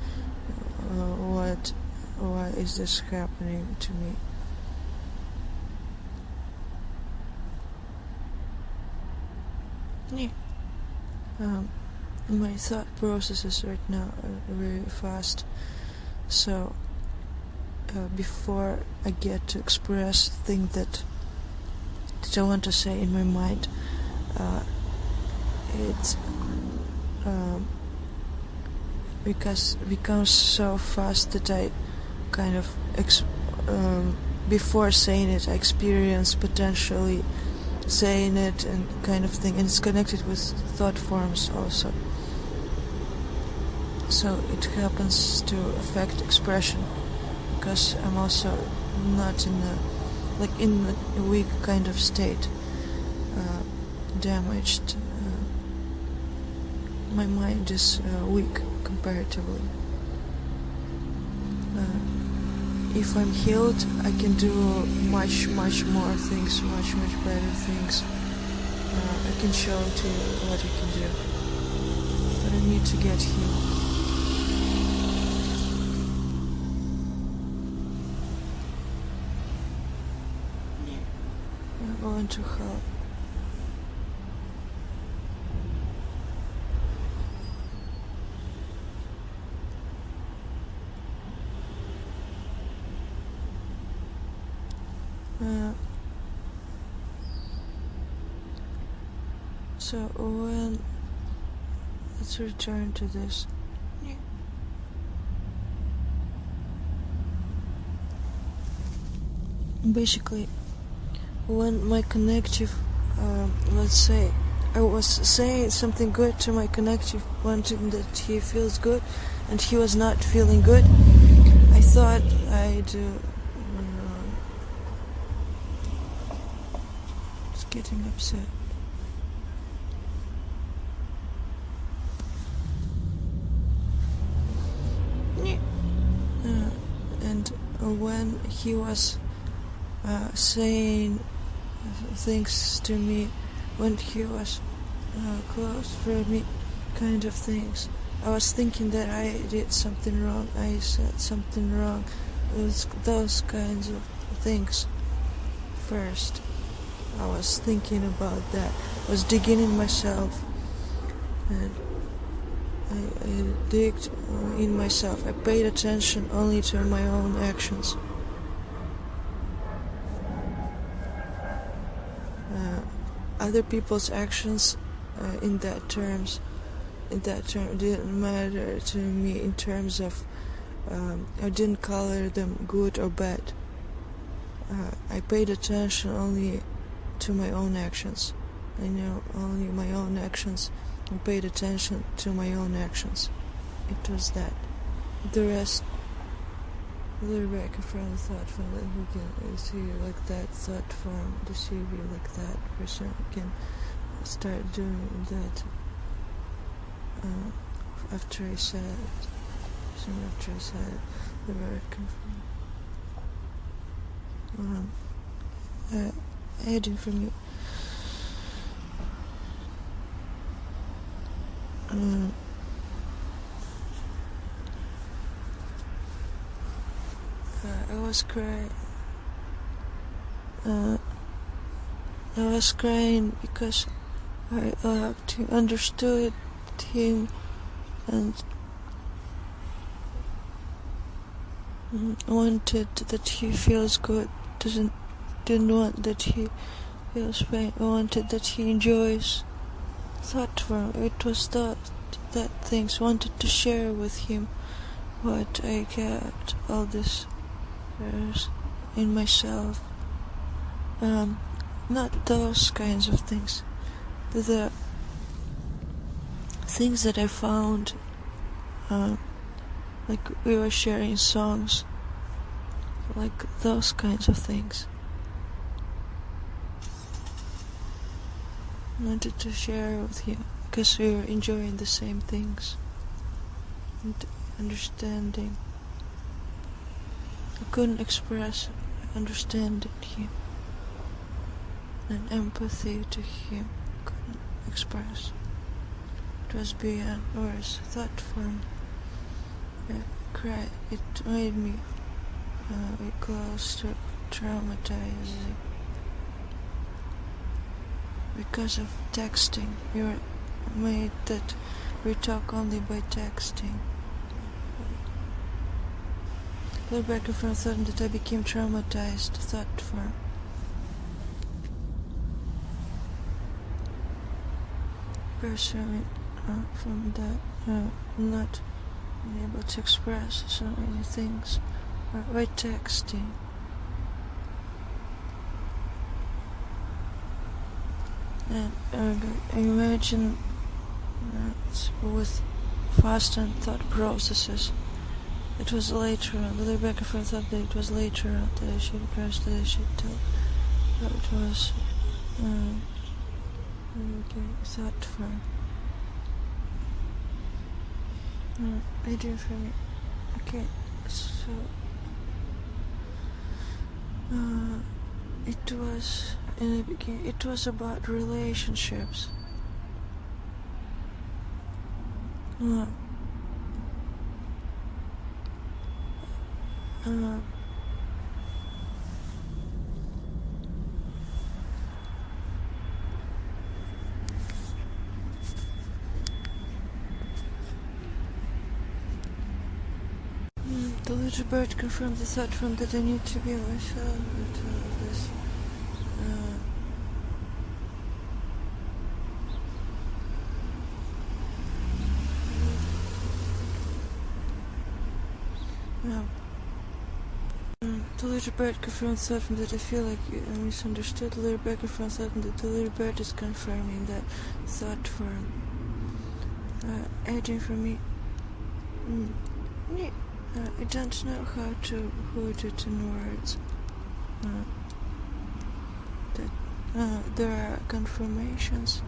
Why is this happening to me? My thought processes right now are very fast, so before I get to express things that I want to say in my mind, it becomes so fast that I kind of before saying it, I experience potentially saying it and kind of thing, and it's connected with thought forms also. So it happens to affect expression, because I'm also not in a weak kind of state, damaged. My mind is weak comparatively. If I'm healed, I can do much more things, much better things. I can show to you what I can do, but I need to get healed. I want to help. So let's return to this. Basically, when my connective, let's say, I was saying something good to my connective, wanting that he feels good, and he was not feeling good, I thought I'd was getting upset. And when he was saying things to me, when he was close for me, kind of things, I was thinking that I did something wrong, I said something wrong. Those kinds of things. First, I was thinking about that. I was digging in myself, and I digged in myself. I paid attention only to my own actions. Other people's actions in that term didn't matter to me in terms of I didn't color them good or bad. I paid attention only to my own actions. I knew only my own actions and paid attention to my own actions. It was that. The rest, the back from the thought form that we can see you like that, thought form, deceive you like that person can start doing that after I said it. Soon after I said it, the back from hiding from you. I was crying. I was crying because I understood him and wanted that he feels good. Didn't want that he feels pain. I wanted that he enjoys. Thought for it was that things wanted to share with him what I kept all this in myself. Not those kinds of things. The things that I found, like we were sharing songs, like those kinds of things. I wanted to share with him because we were enjoying the same things and understanding. I couldn't express understanding him and empathy to him. Couldn't express. It was beyond words. Thought form. Cry. It made me close to traumatizing. Because of texting, you're made that we talk only by texting. Look back and forth thought that I became traumatized. Thought form. Person from that not being able to express so many things by texting. And I imagine with fast and thought processes. It was later on. The Rebecca from thought that it was later on that I should press, that I should tell. But it was thought for. I do for me. Okay, so it was in the beginning. It was about relationships. The little bird confirmed the thought from that I need to be myself. This, the little bird confirmed the thought from that I feel like I misunderstood. The little bird confirmed the thought from that the little bird is confirming that thought form. Adding for me. I don't know how to put it in words. That there are confirmations.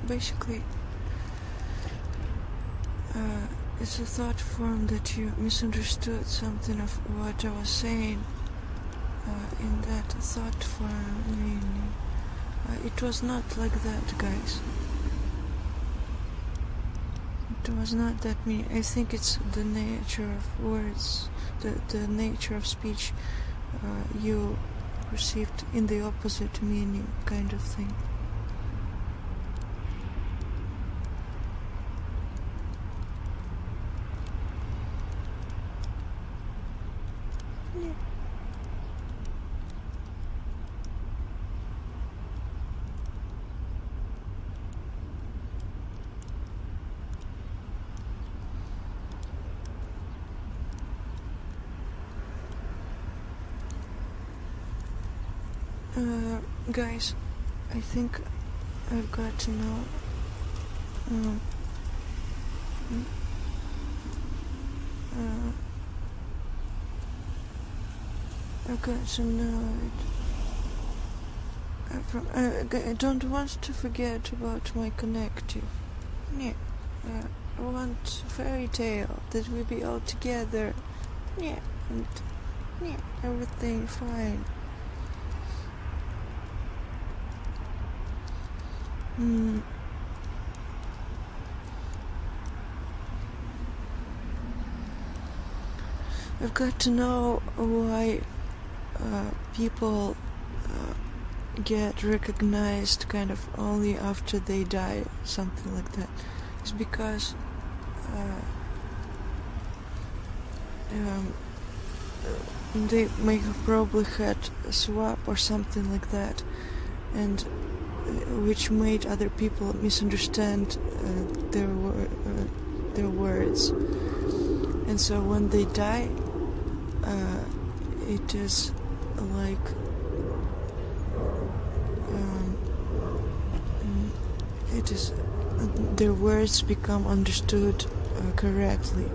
Basically, it's a thought form that you misunderstood something of what I was saying. In that thought form meaning. It was not like that, guys. It was not that meaning. I think it's the nature of words, the nature of speech you received in the opposite meaning kind of thing. Guys, I think I've got to know. I've got to know it. I don't want to forget about my connective. Yeah. I want a fairy tale that we be all together. Yeah. And yeah, everything fine. I've got to know why people get recognized kind of only after they die, something like that. It's because they may have probably had a swap or something like that, and which made other people misunderstand their words. And so when they die, it is like their words become understood correctly.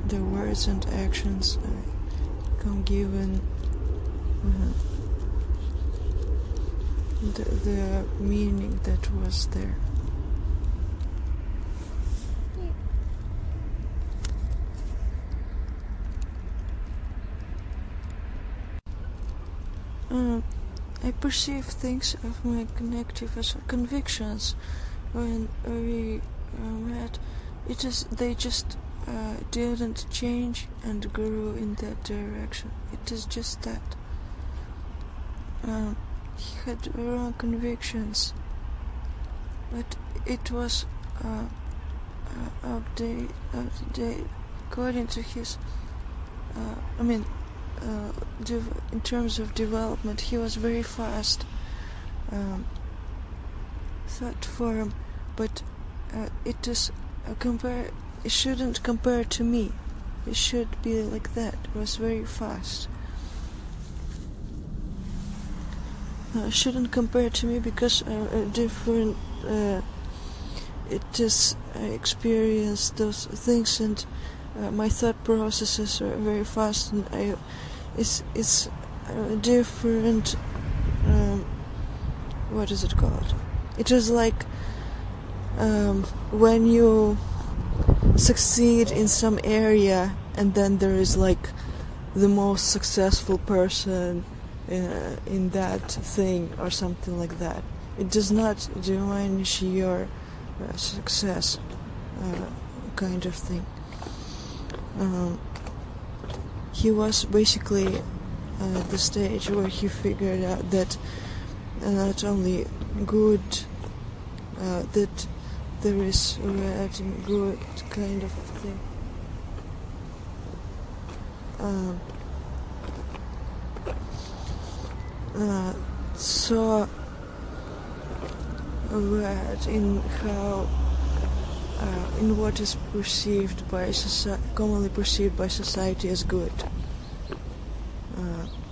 Their words and actions become given the meaning that was there. I perceive things of my connective as convictions. When we met, they just didn't change and grew in that direction. It is just that. He had wrong convictions, but it was according to his. In terms of development, he was very fast. Thought form, but it shouldn't compare to me. It should be like that. It was very fast. Shouldn't compare to me because different. It is I experience those things, and my thought processes are very fast, and it's different. What is it called? It is like when you succeed in some area, and then there is like the most successful person in that thing or something like that. It does not diminish your success, kind of thing. He was basically at the stage where he figured out that not only good, that there is red and good kind of thing. So red in how in what is perceived by commonly perceived by society as good.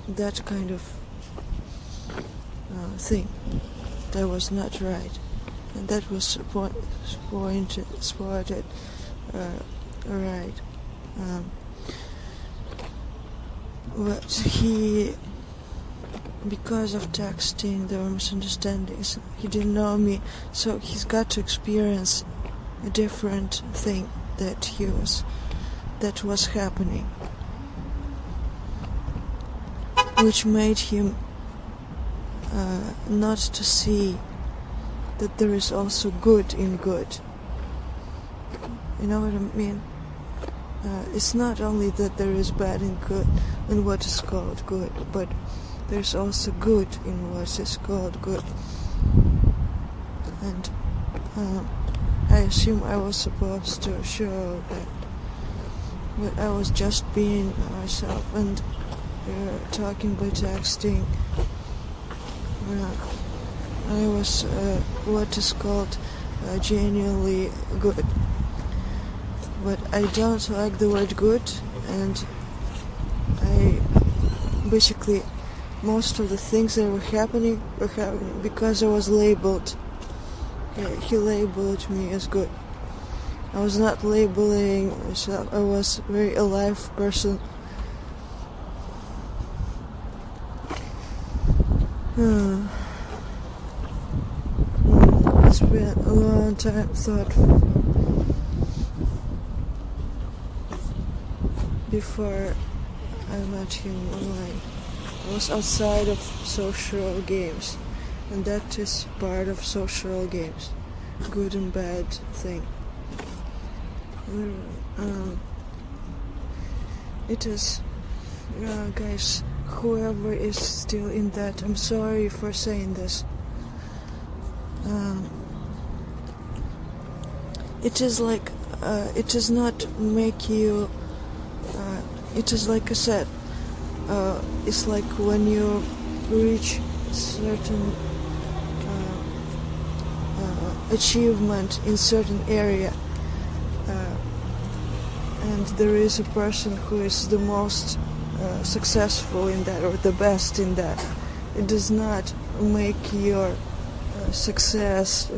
That kind of thing. That was not right, and that was spotted right. But he, because of texting, there were misunderstandings. He didn't know me, so he's got to experience a different thing that was happening, which made him not to see that there is also good in good. You know what I mean? It's not only that there is bad and good in what is called good, but there's also good in what is called good. And I assume I was supposed to show that, but I was just being myself and talking by texting. I was what is called genuinely good, but I don't like the word good, and I basically most of the things that were happening because I was labeled. He labeled me as good. I was not labeling myself. I was a very alive person. I spent a long time thought before I met him online. I was outside of social games, and that is part of social games, good and bad thing. It is, guys, whoever is still in that, I'm sorry for saying this. It is like, it does not make you, it is like I said, it's like when you reach certain achievement in certain area, and there is a person who is the most successful in that or the best in that. It does not make your success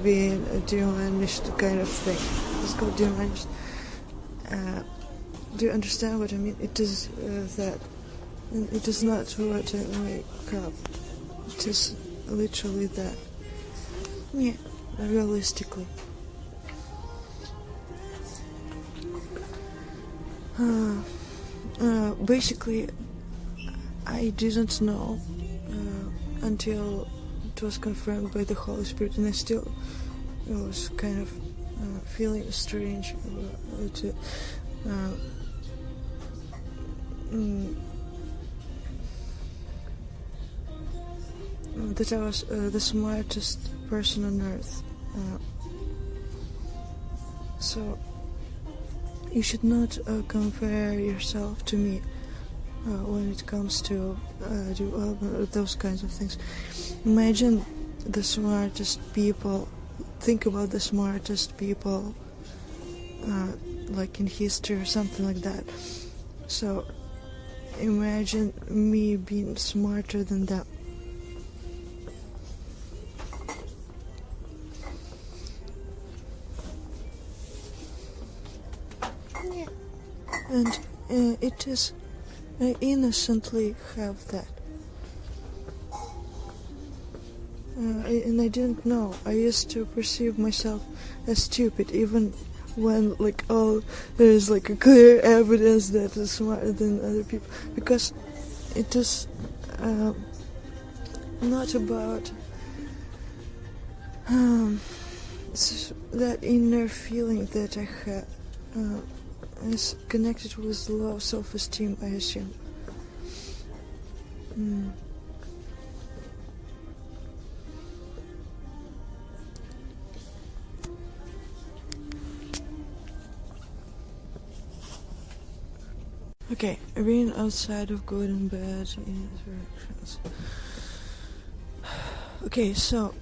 being diminished kind of thing. It's called diminished. Do you understand what I mean? It is that. It is not what I make up. It is literally that. Yeah, realistically. Basically, I didn't know until it was confirmed by the Holy Spirit, and I still was kind of feeling strange about it. That I was the smartest person on earth. So you should not compare yourself to me when it comes to those kinds of things. Imagine the smartest people. Think about the smartest people, like in history or something like that. So imagine me being smarter than them. And it is, I innocently have that. And I didn't know. I used to perceive myself as stupid, even when there is like a clear evidence that is smarter than other people. Because it is not about that inner feeling that I had. Is connected with low self-esteem, I assume. Okay, being outside of good and bad interactions. Okay, so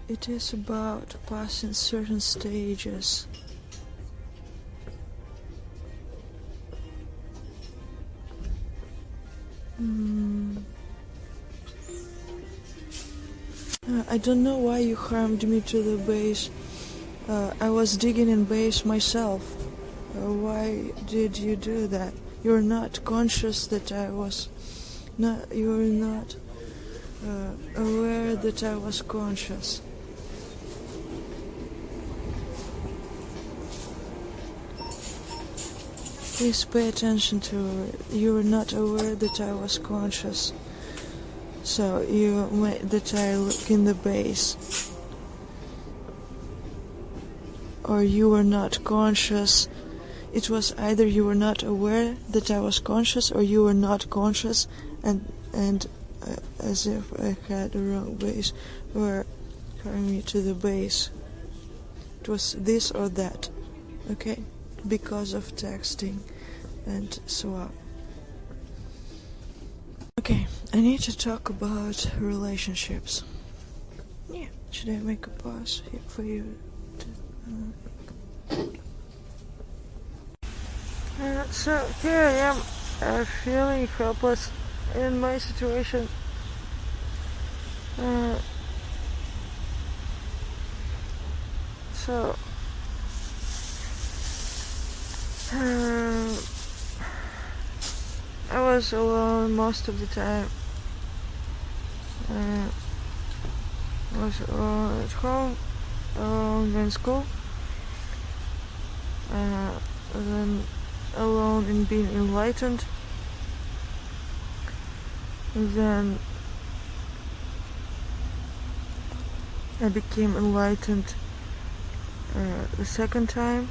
it is about passing certain stages. I don't know why you harmed me to the base. I was digging in base myself. Why did you do that? You're not conscious that I was not. You're not aware that I was conscious. Please pay attention to it. You were not aware that I was conscious. So you made that I look in the base. Or you were not conscious. It was either you were not aware that I was conscious, or you were not conscious and as if I had the wrong base, or carrying me to the base. It was this or that. Okay? Because of texting and swap. Okay, I need to talk about relationships. Yeah, should I make a pause here for you to So here I am, feeling helpless in my situation. Uh, so, I was alone most of the time. I was alone at home, alone in school, then alone in being enlightened, and then I became enlightened the second time,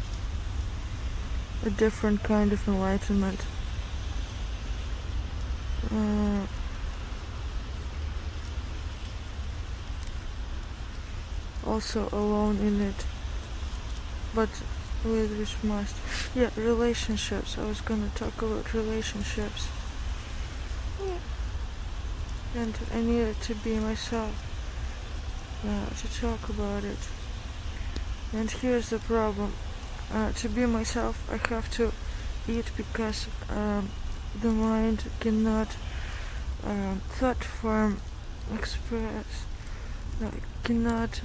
a different kind of enlightenment. Also alone in it, but with response. Yeah, relationships. I was gonna talk about relationships. Yeah. And I needed to be myself to talk about it. And here's the problem. To be myself, I have to eat because the mind cannot thought form express, cannot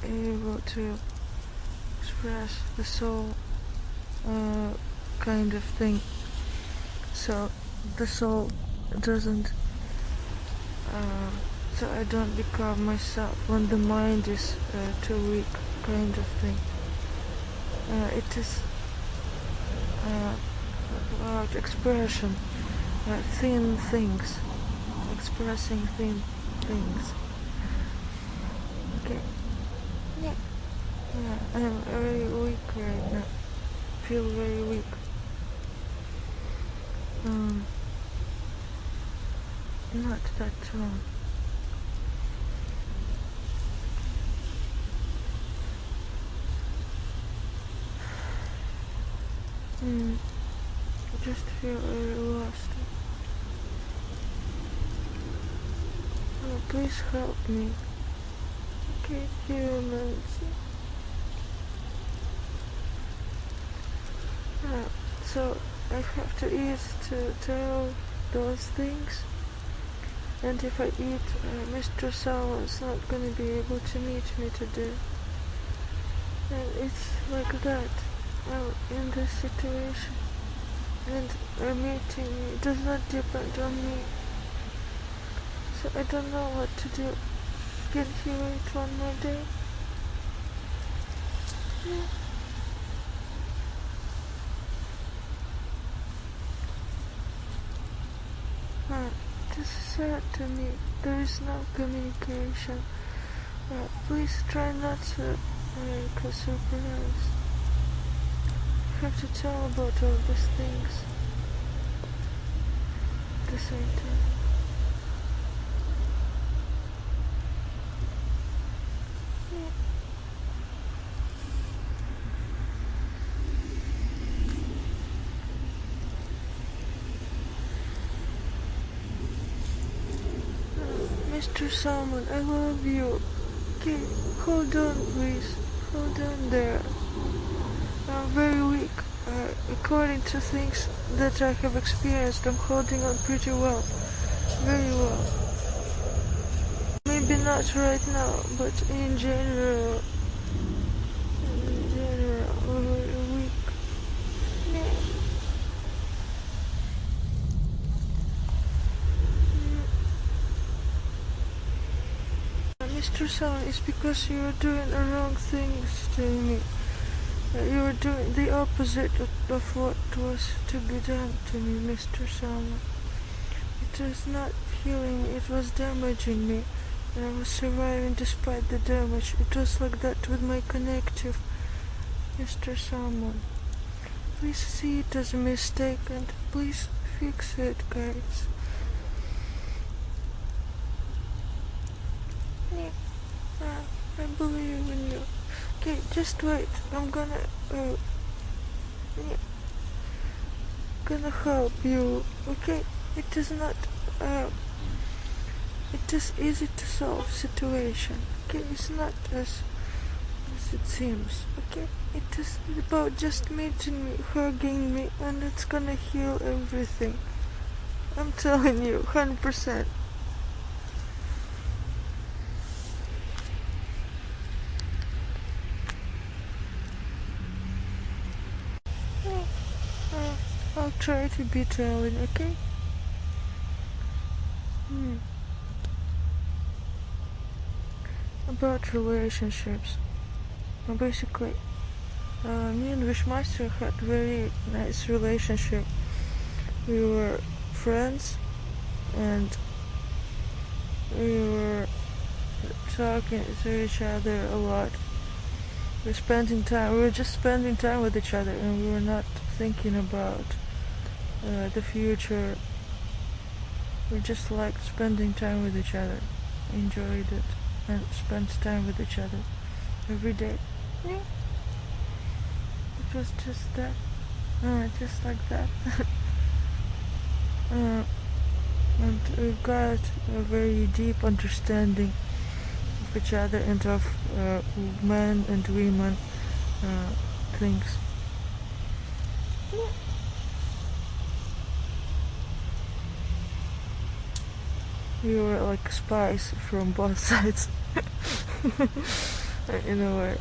able to express the soul kind of thing. So the soul doesn't, so I don't become myself when the mind is too weak, kind of thing. It is about expression, thin things, expressing thin things. Okay. Yeah. I'm very weak right now. Feel very weak. Not that strong. I just feel very lost. Oh, please help me. Okay, humans. So I have to eat to tell those things. And if I eat, Mr. Salmon's not gonna be able to meet me today. And it's like that. In this situation. And a meeting does not depend on me. So I don't know what to do. Can he wait one more day? Yeah. It is sad to me. There is no communication. Please try not to make a surprise. I have to tell about all these things at the same time. Mr. Salmon, I love you. Okay, hold on, please. Hold on there. I'm very weak. According to things that I have experienced, I'm holding on pretty well. Very well. Maybe not right now, but in general, I'm very weak. Mr. Salmon, it's because you are doing the wrong things to me. You are doing the opposite of what was to be done to me, Mr. Salmon. It was not healing me, it was damaging me. And I was surviving despite the damage. It was like that with my connective, Mr. Salmon. Please see it as a mistake and please fix it, guys. Yeah. I believe in you. Okay, just wait. I'm gonna help you. Okay, it is not it is easy to solve situation. Okay, it's not as it seems, okay? It is about just meeting me, hugging me, and it's gonna heal everything. I'm telling you, 100%. I'll try to be telling, okay? About relationships. Basically, me and Wishmaster had very nice relationship. We were friends, and we were talking to each other a lot. We were just spending time with each other, and we were not thinking about the future. We just liked spending time with each other, enjoyed it, and spent time with each other every day. Yeah, it was just that, just like that. And we've got a very deep understanding of each other and of men and women things. Yeah. We were like spies from both sides, in a way.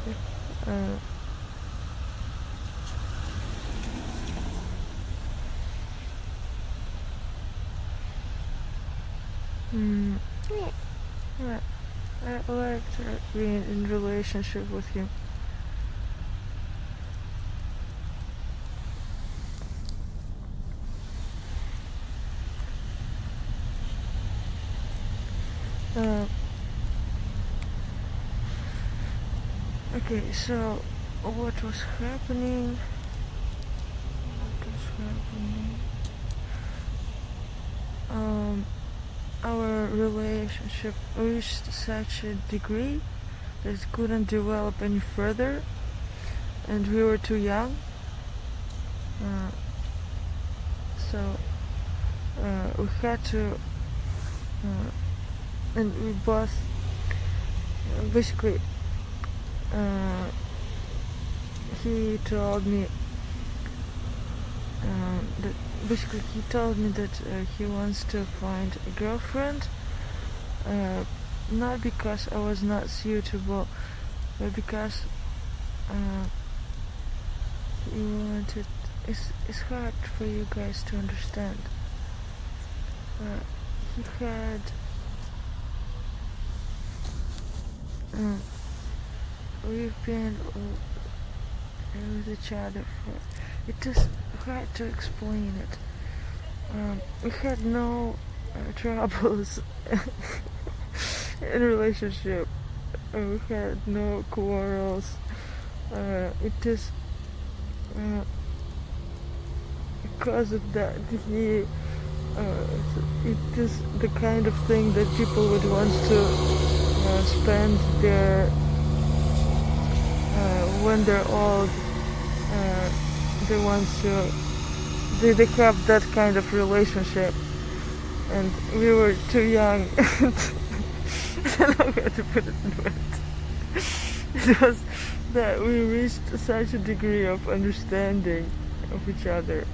Yeah. I liked being in relationship with him. Okay, so what was happening? Our relationship reached such a degree that it couldn't develop any further, and we were too young. So we had to, and we both basically. He told me that he wants to find a girlfriend, not because I was not suitable, but because he wanted. It's hard for you guys to understand. He had. We've been with each other for. It is hard to explain it. We had no troubles in relationship. We had no quarrels. It is because of that it is the kind of thing that people would want to spend their when they're old. They want to. They have that kind of relationship, and we were too young. I don't know how to put it in words. It was that we reached such a degree of understanding of each other,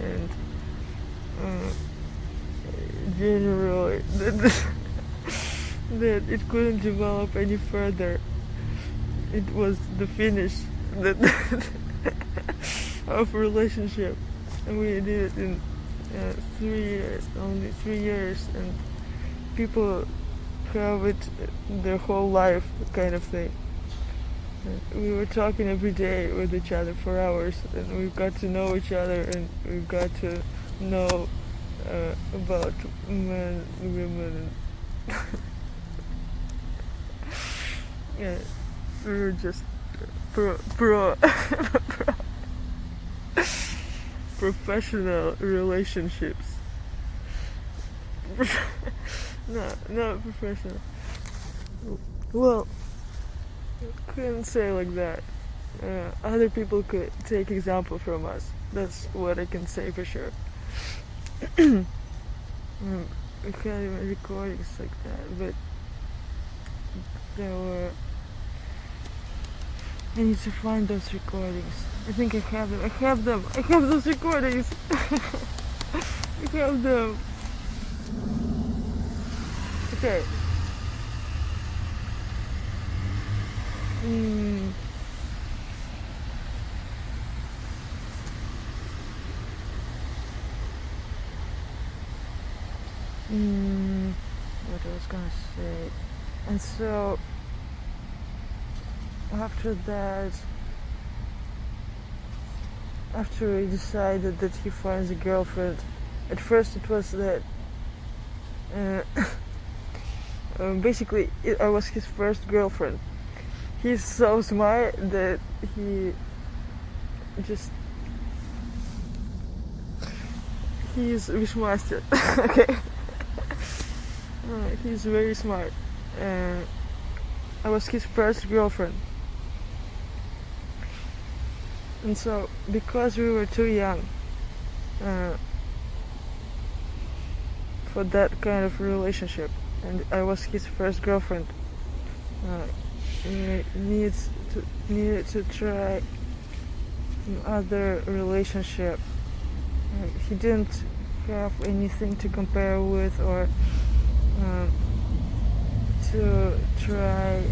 and generally that it couldn't develop any further. It was the finish of relationship, and we did it in 3 years, only 3 years, and people have it their whole life, kind of thing. We were talking every day with each other for hours, and we got to know each other, and we got to know about men, women, and yeah, we were just professional relationships. No, not professional. Well, couldn't say like that. Other people could take example from us. That's what I can say for sure. We can't even recordings like that, but there were I need to find those recordings. I think I have them. I have them. I have those recordings. I have them. Okay. What I was gonna say. And so after that, after he decided that he finds a girlfriend, at first it was that basically I was his first girlfriend. He's so smart that he's wishmaster. Okay. He's very smart. I was his first girlfriend. And so, because we were too young for that kind of relationship, and I was his first girlfriend, he needed to try other relationship. He didn't have anything to compare with, or to try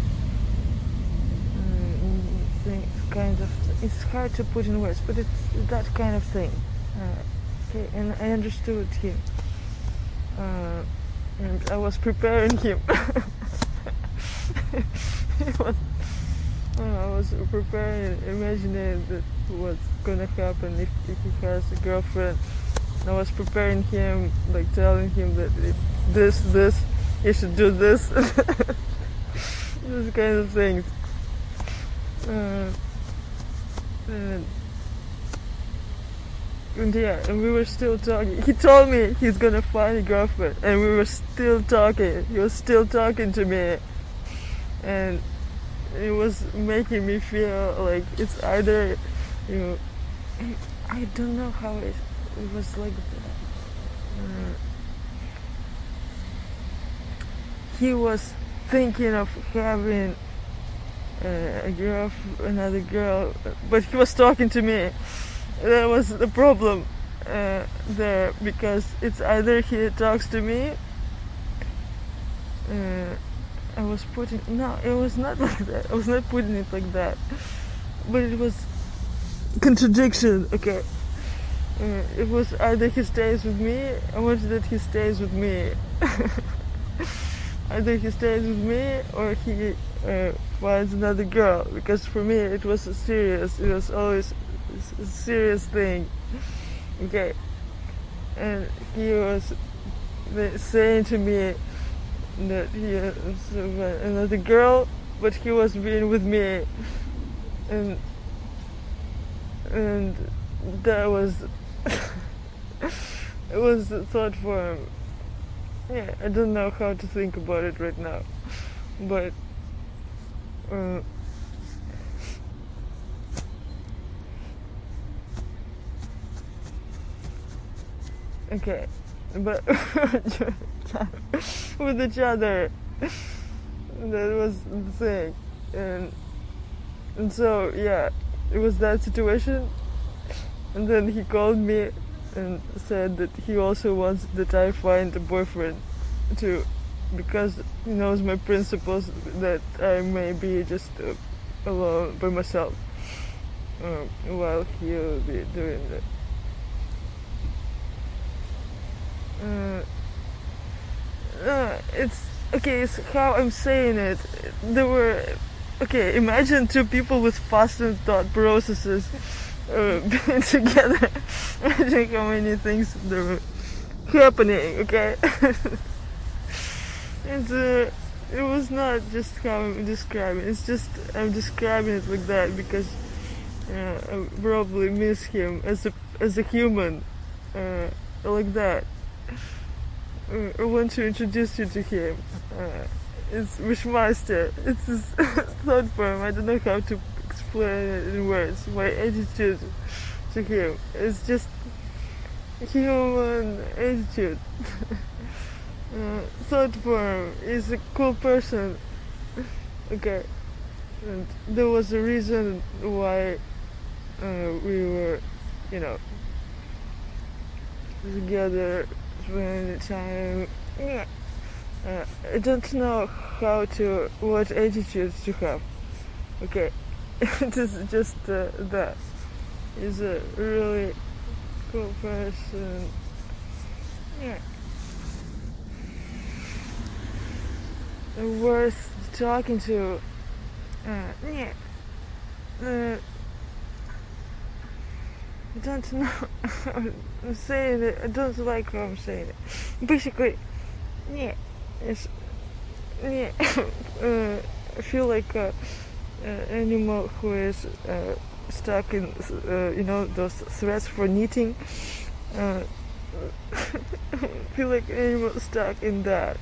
kind of, it's hard to put in words, but it's that kind of thing. Okay, and I understood him, and I was preparing him. I was preparing, imagining that what's gonna happen if he has a girlfriend. I was preparing him, like telling him that if this, you should do this. Those kind of things. And yeah, and we were still talking. He told me he's gonna find a girlfriend, and we were still talking. He was still talking to me, and it was making me feel like it's either, I don't know how it was like. He was thinking of having another girl, but he was talking to me. That was the problem there, because it's either he talks to me. I was putting, no, it was not like that. I was not putting it like that, but it was contradiction. Okay, it was either he stays with me. I wanted that he stays with me. Either he stays with me or he finds another girl, because for me it was serious. It was always a serious thing. Okay, and he was saying to me that he has another girl, but he was being with me, and that was it was a thought for him. Yeah, I don't know how to think about it right now, but okay, but with each other, that was the thing, and so yeah, it was that situation, and then he called me and said that he also wants that I find a boyfriend too, because he knows my principles, that I may be just alone by myself while he'll be doing that. It's okay, it's how I'm saying it. There were, okay, imagine two people with faster thought processes being together. Imagine how many things there were happening, okay? And it was not just how I'm describing it. It's just I'm describing it like that because I probably miss him as a human, like that. I want to introduce you to him. It's Wishmaster. It's his thought form. I don't know how to explain it in words. My attitude to him. It's just human attitude. Thought form is a cool person. Okay. and there was a reason why we were, you know, together spending time. Yeah. I don't know what attitudes to have. Okay, just that. He's a really cool person. Yeah. Worth talking to. Yeah. I don't know how I'm saying it. I don't like how I'm saying it. Basically, yeah. It's, yeah. I feel like an animal who is stuck in, those threads for knitting. I feel like an animal stuck in that.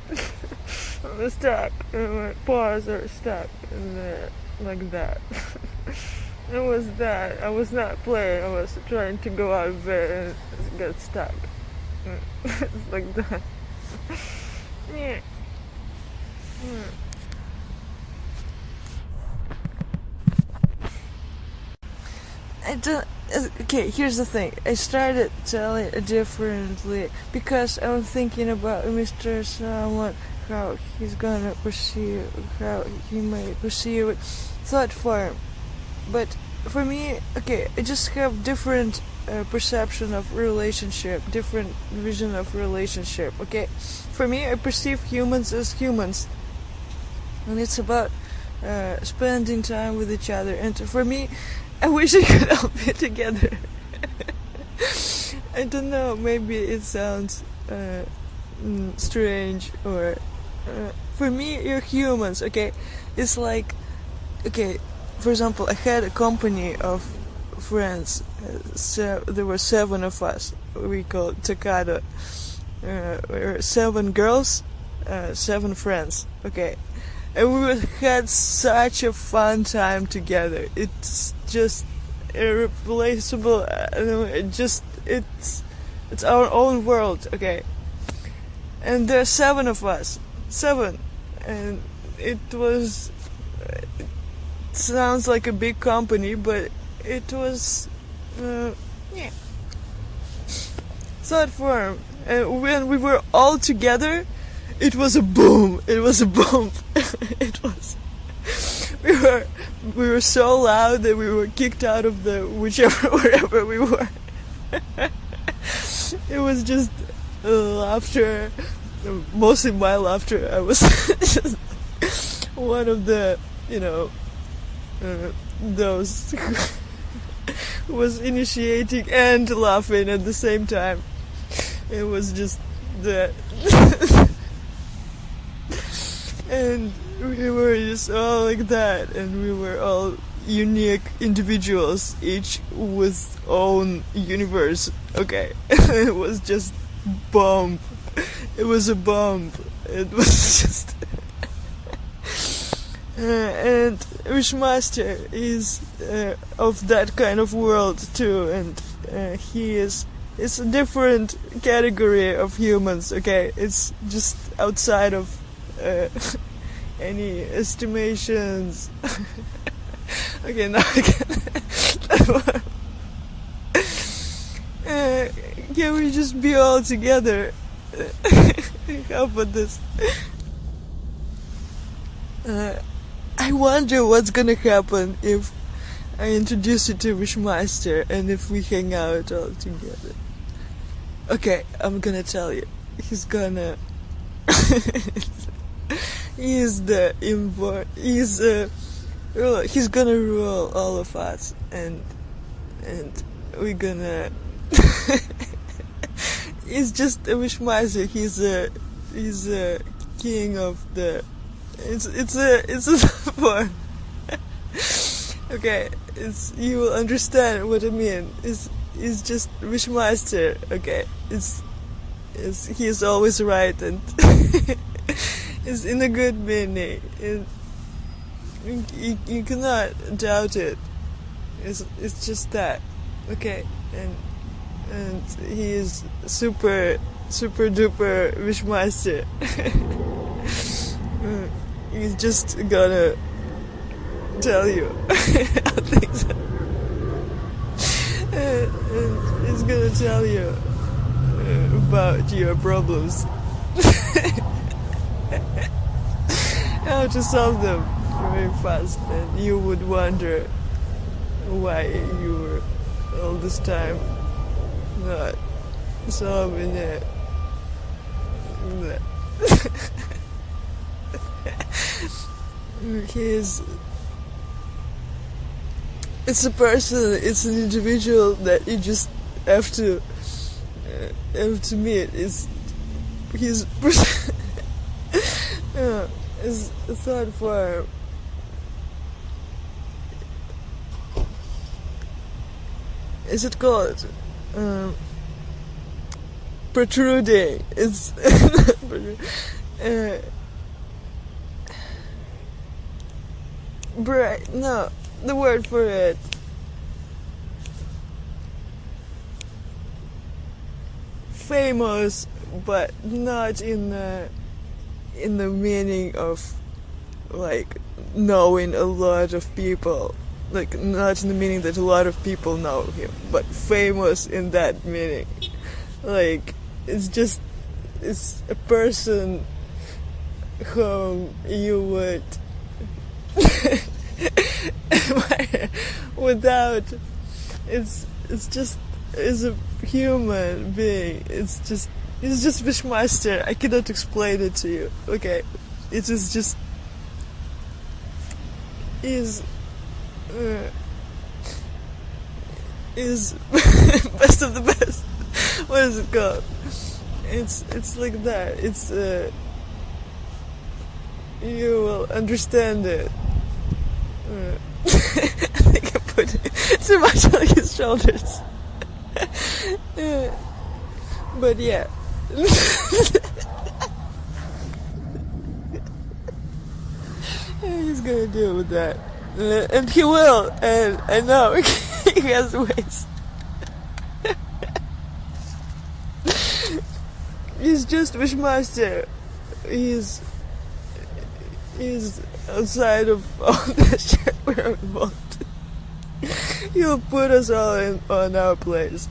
I'm stuck. My paws are stuck in there, like that. It was that. I was not playing. I was trying to go out of bed and get stuck. It's like that. Yeah. I don't. Okay, here's the thing. I started telling it differently because I'm thinking about Mr. Someone, how he's gonna perceive, how he may perceive it, thought form. But for me, okay, I just have different perception of relationship, different vision of relationship. Okay, for me, I perceive humans as humans, and it's about spending time with each other. And for me, I wish I could all be together. I don't know, maybe it sounds strange, or for me, you're humans. Okay, it's like, okay, for example, I had a company of friends. There were 7 of us. We called Takada. We were 7 girls, 7 friends. Okay, and we had such a fun time together. It's just irreplaceable. It's our own world. Okay, and there are 7 of us, 7, and it was. Sounds like a big company, but it was, yeah, thought form. And when we were all together, it was a boom. It was a boom. It was. We were so loud that we were kicked out of the wherever we were. It was just laughter, mostly my laughter. I was just one of the, those who was initiating and laughing at the same time. It was just that. And we were just all like that, and we were all unique individuals, each with own universe. Okay. It was just bomb. It was a bomb. It was just and Wishmaster is of that kind of world too, and it's a different category of humans. Okay, it's just outside of any estimations. Okay, now can we just be all together? How about this? I wonder what's gonna happen if I introduce you to Wishmaster and if we hang out all together. Okay, I'm gonna tell you. He's gonna. He's gonna rule all of us, and we're gonna. He's just a Wishmaster. He's a king of the. It's a form. Okay, you will understand what I mean. It's just Wishmaster. Okay, he's always right, and it's in a good meaning. You cannot doubt it. It's just that. Okay, and he is super duper Wishmaster. He's just gonna tell you how things are. And he's gonna tell you about your problems, how to solve them very fast, and you would wonder why you were all this time not solving it. It's a person, it's an individual that you just have to meet. He's it's a thought form. Is it called protruding? It's bright. No, the word for it. Famous, but not in the meaning of like knowing a lot of people. Like, not in the meaning that a lot of people know him, but famous in that meaning. Like, it's a person whom you would without, it's a human being. It's just Wishmaster. I cannot explain it to you. Okay, it is just is best of the best. What is it called? It's like that. It's you will understand it. I think I put too much on his shoulders. But yeah. He's gonna deal with that. And he will, and I know he has ways. He's just Wishmaster. He's outside of all the shit we're involved. He'll put us all on our place.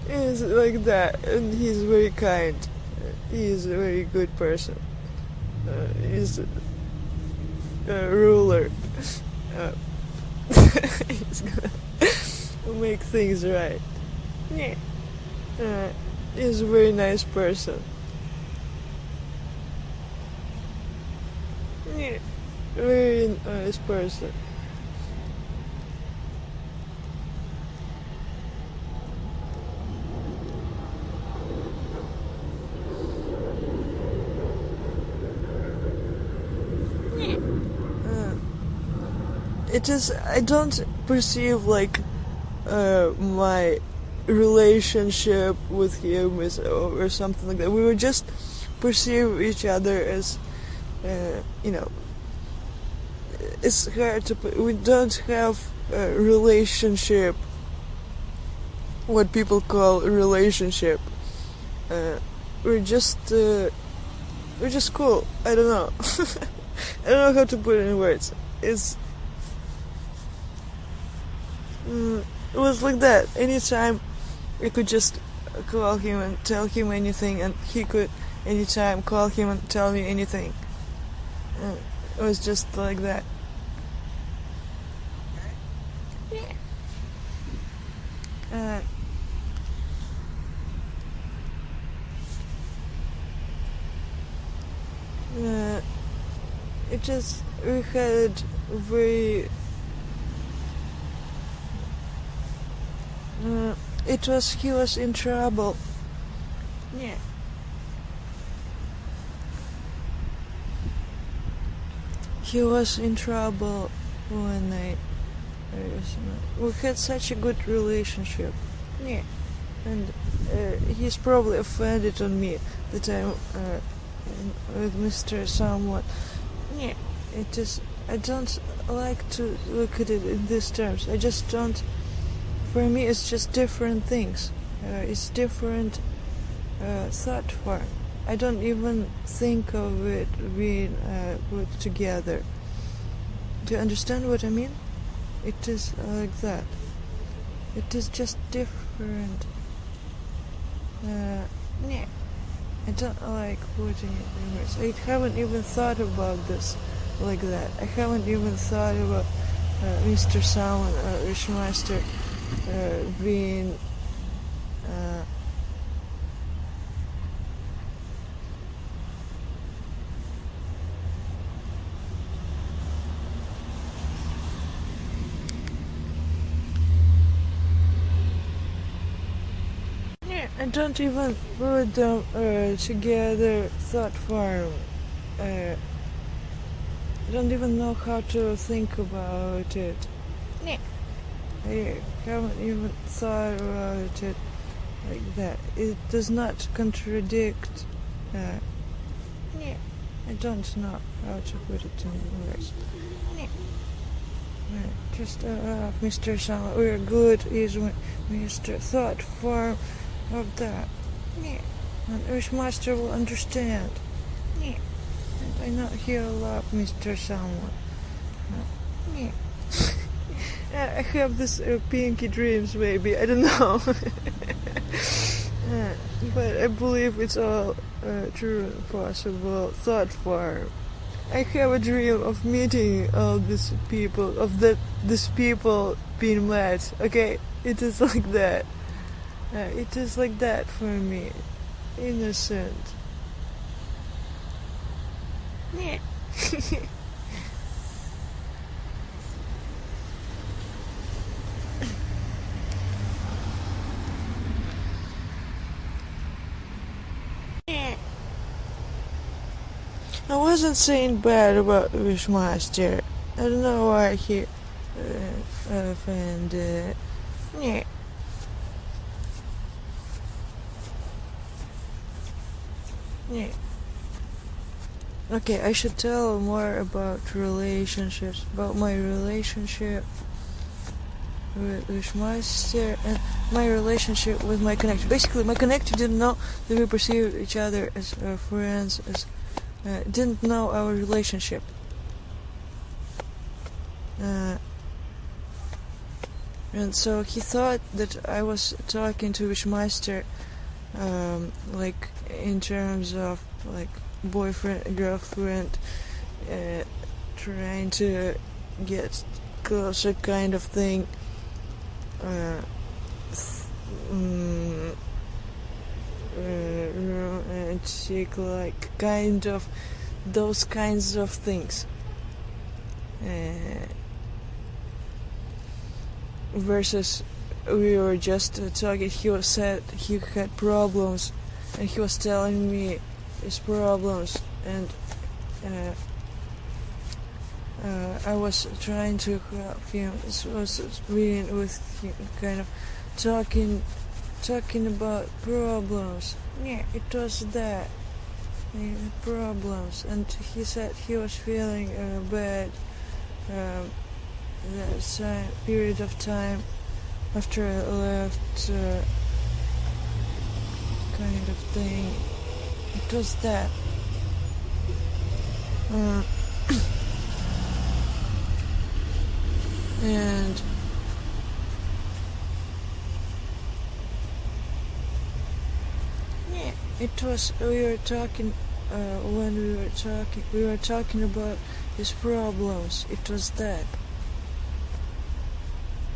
He's like that, and he's very kind. He's a very good person. He's a ruler. He's gonna make things right. Yeah. He's a very nice person. Yeah. Very nice person. I don't perceive like my relationship with him is or something like that. We would just perceive each other as, it's hard to put. We don't have a relationship, what people call a relationship. We're just cool. I don't know. I don't know how to put it in words. It was like that. Anytime I could just call him and tell him anything, and he could anytime call him and tell me anything. It was just like that. We had very he was in trouble. Yeah. He was in trouble when we had such a good relationship. Yeah. And he's probably offended on me that I'm with Mr. Someone. Yeah. I don't like to look at it in these terms. I just don't. For me, it's just different things. It's different thought form. I don't even think of it being put together. Do you understand what I mean? It is like that. It is just different. Yeah. I don't like putting it in words. I haven't even thought about this like that. I haven't even thought about Mr. Salmon or Wishmaster being I don't even put them together thought form. I don't even know how to think about it. I haven't even thought about it like that. It does not contradict. I don't know how to put it in words. Just Mr. Sama, we're good is Mr. Thought form of that. And Wishmaster will understand. And I know he'll love Mr. Sama. I have this pinky dreams, maybe. I don't know. But I believe it's all true and possible. Thought form. I have a dream of meeting all these people, these people being met. Okay, it is like that. It is like that for me. Innocent. I wasn't saying bad about Wishmaster. I don't know why he offended. Okay, I should tell more about relationships, about my relationship with Wishmaster and my relationship with my connector. Basically, my connector didn't know that we perceived each other as friends, as didn't know our relationship. And so he thought that I was talking to Wishmaster like in terms of like boyfriend, girlfriend, trying to get closer kind of thing. Romantic, like kind of those kinds of things. Versus we were just talking. He was said he had problems, and he was telling me his problems, and I was trying to help him. It was being with him, kind of talking about problems. It was that problems, and he said he was feeling bad that period of time after I left, kind of thing. It was that. And it was, we were talking, when we were talking about his problems. It was that.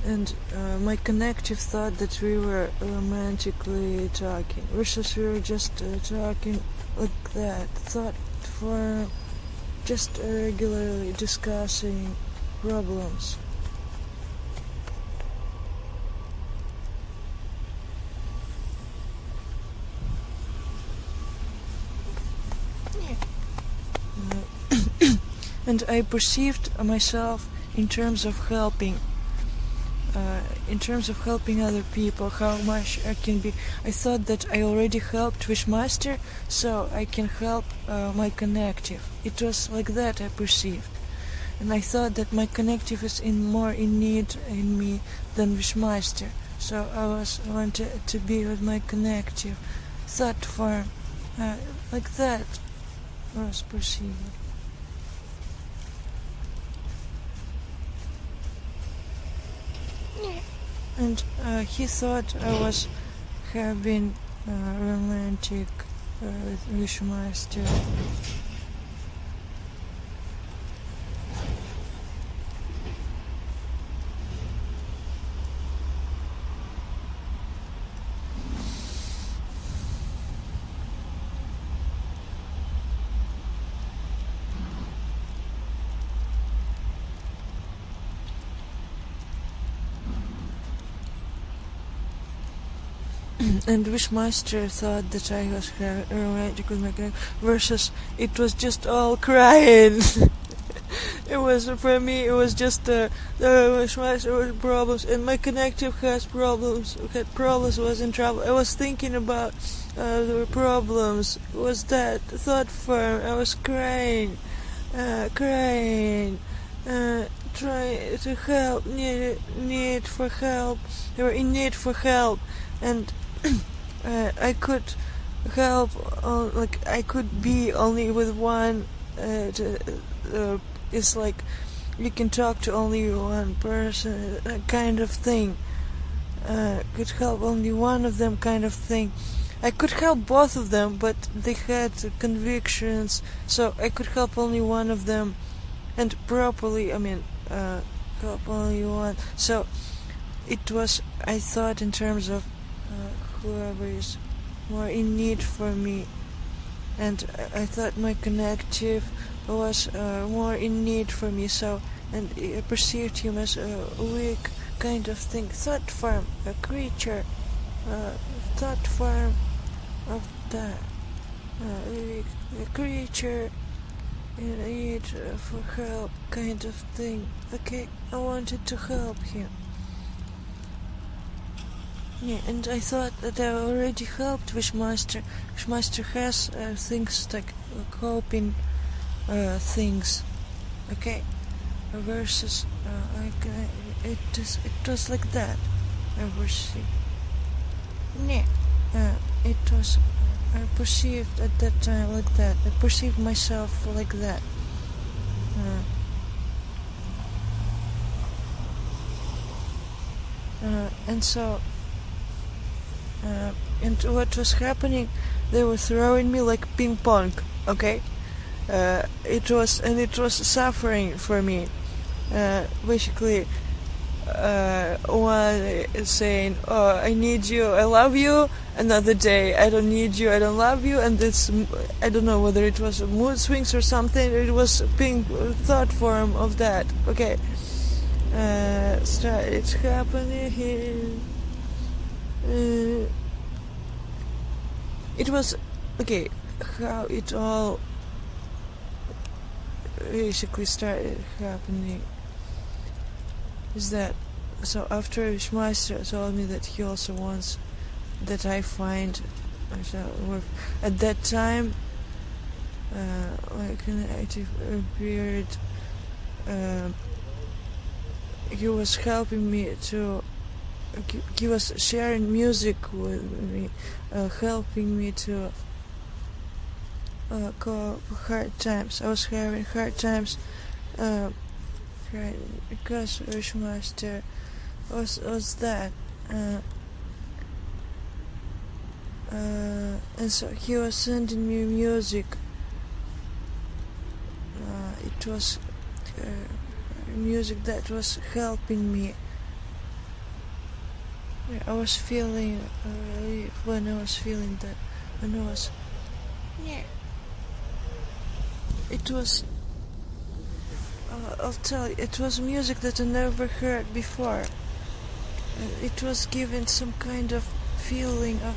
And my connective thought that we were romantically talking, versus we were just talking like that. Thought for just regularly discussing problems. And I perceived myself in terms of helping. In terms of helping other people, how much I can be. I thought that I already helped Wishmaster, so I can help my connective. It was like that I perceived. And I thought that my connective is more in need in me than Wishmaster. So I wanted to be with my connective. Thought form. uh, like that was perceived. And he thought I was having romantic with Wishmaster. And Wishmaster thought that I was romantic with my character, versus it was just all crying. It was, for me, it was just the Wishmaster had problems, and my connective had problems, was in trouble. I was thinking about the problems, was that thought form. I was crying, trying to help, need for help. They were in need for help, and I could help, I could be only with one. It's like you can talk to only one person, kind of thing. Could help only one of them, kind of thing. I could help both of them, but they had convictions, so I could help only one of them, and properly. Help only one. So it was, I thought, in terms of whoever is more in need for me, and I thought my connective was more in need for me, so, and I perceived him as a weak kind of thing, thought form, a creature, thought form of that, a creature in need for help kind of thing. Okay, I wanted to help him. Yeah, and I thought that I already helped Wishmaster. Wishmaster has things like coping things, okay, versus it was like that. I was, yeah, it was. I perceived at that time like that. I perceived myself like that. And so. And what was happening, they were throwing me like ping pong, okay? It was suffering for me. Basically, one is saying, "Oh, I need you, I love you." Another day, "I don't need you, I don't love you." And this, I don't know whether it was mood swings or something. It was thought form of that. Okay, it's happening here. It was, okay, how it all basically started happening is that, so after Wishmaster told me that he also wants that I find myself, at that time, like an active period, he was helping me to, he was sharing music with me, helping me to cope hard times. I was having hard times because Wishmaster was that. And so he was sending me music. It was music that was helping me. I was feeling relief when I was feeling that. When I was, yeah. It was, I'll tell you, it was music that I never heard before. It was giving some kind of feeling of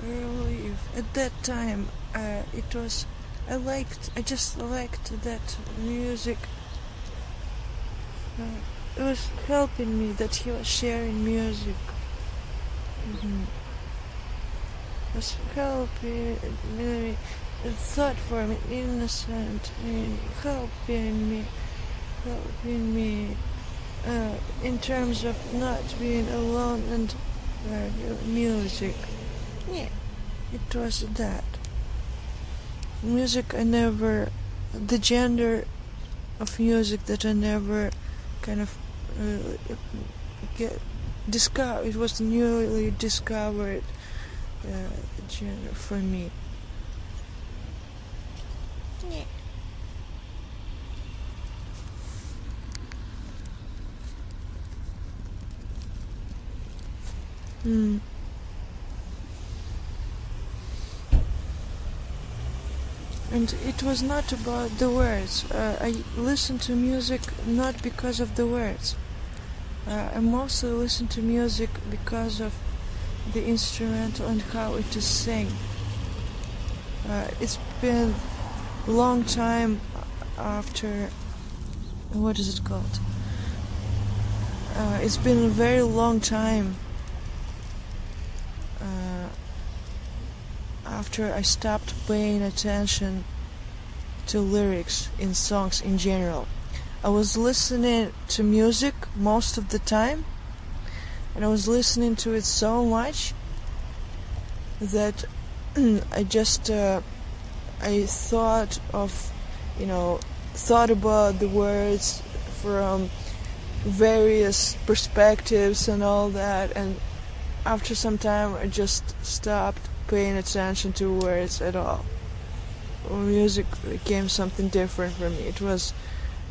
relief. At that time, it was, I just liked that music. It was helping me that he was sharing music. It was helping me, thought for me, innocent, helping me in terms of not being alone and music. Yeah, it was that. Music, the gender of music that I never kind of get discover. It was newly discovered genre for me. Yeah. Mm. And it was not about the words. I listened to music not because of the words. I mostly listen to music because of the instrumental and how it is sang. It's been a long time after... What is it called? It's been a very long time after I stopped paying attention to lyrics in songs in general. I was listening to music most of the time, and I was listening to it so much that I just I thought about the words from various perspectives and all that, and after some time I just stopped paying attention to words at all. Music became something different for me. It was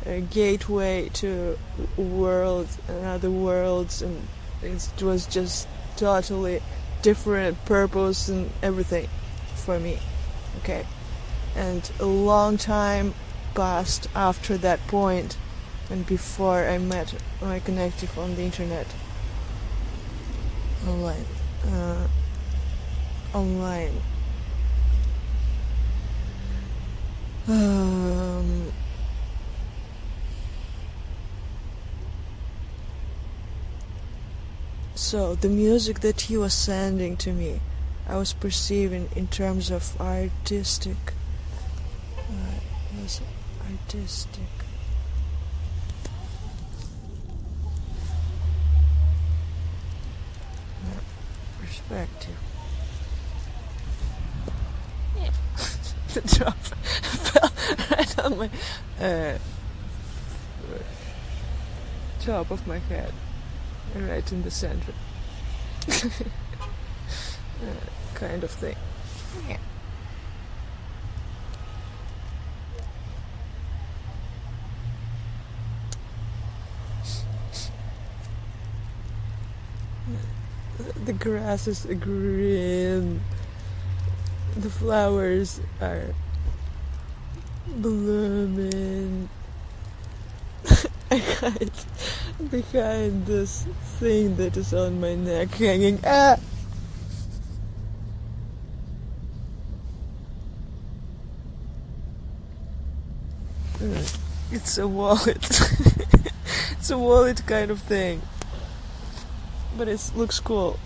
a gateway to worlds and other worlds, and it was just totally different purpose and everything for me. Okay, and a long time passed after that point and before I met my connective on the internet online. So the music that he was sending to me, I was perceiving in terms of artistic. It was artistic. Perspective. Yeah. The drop fell right on my top of my head, right in the center. Kind of thing. Yeah. The grass is green. The flowers are blooming. I hide behind this thing that is on my neck hanging. It's a wallet. It's a wallet kind of thing. But it looks cool.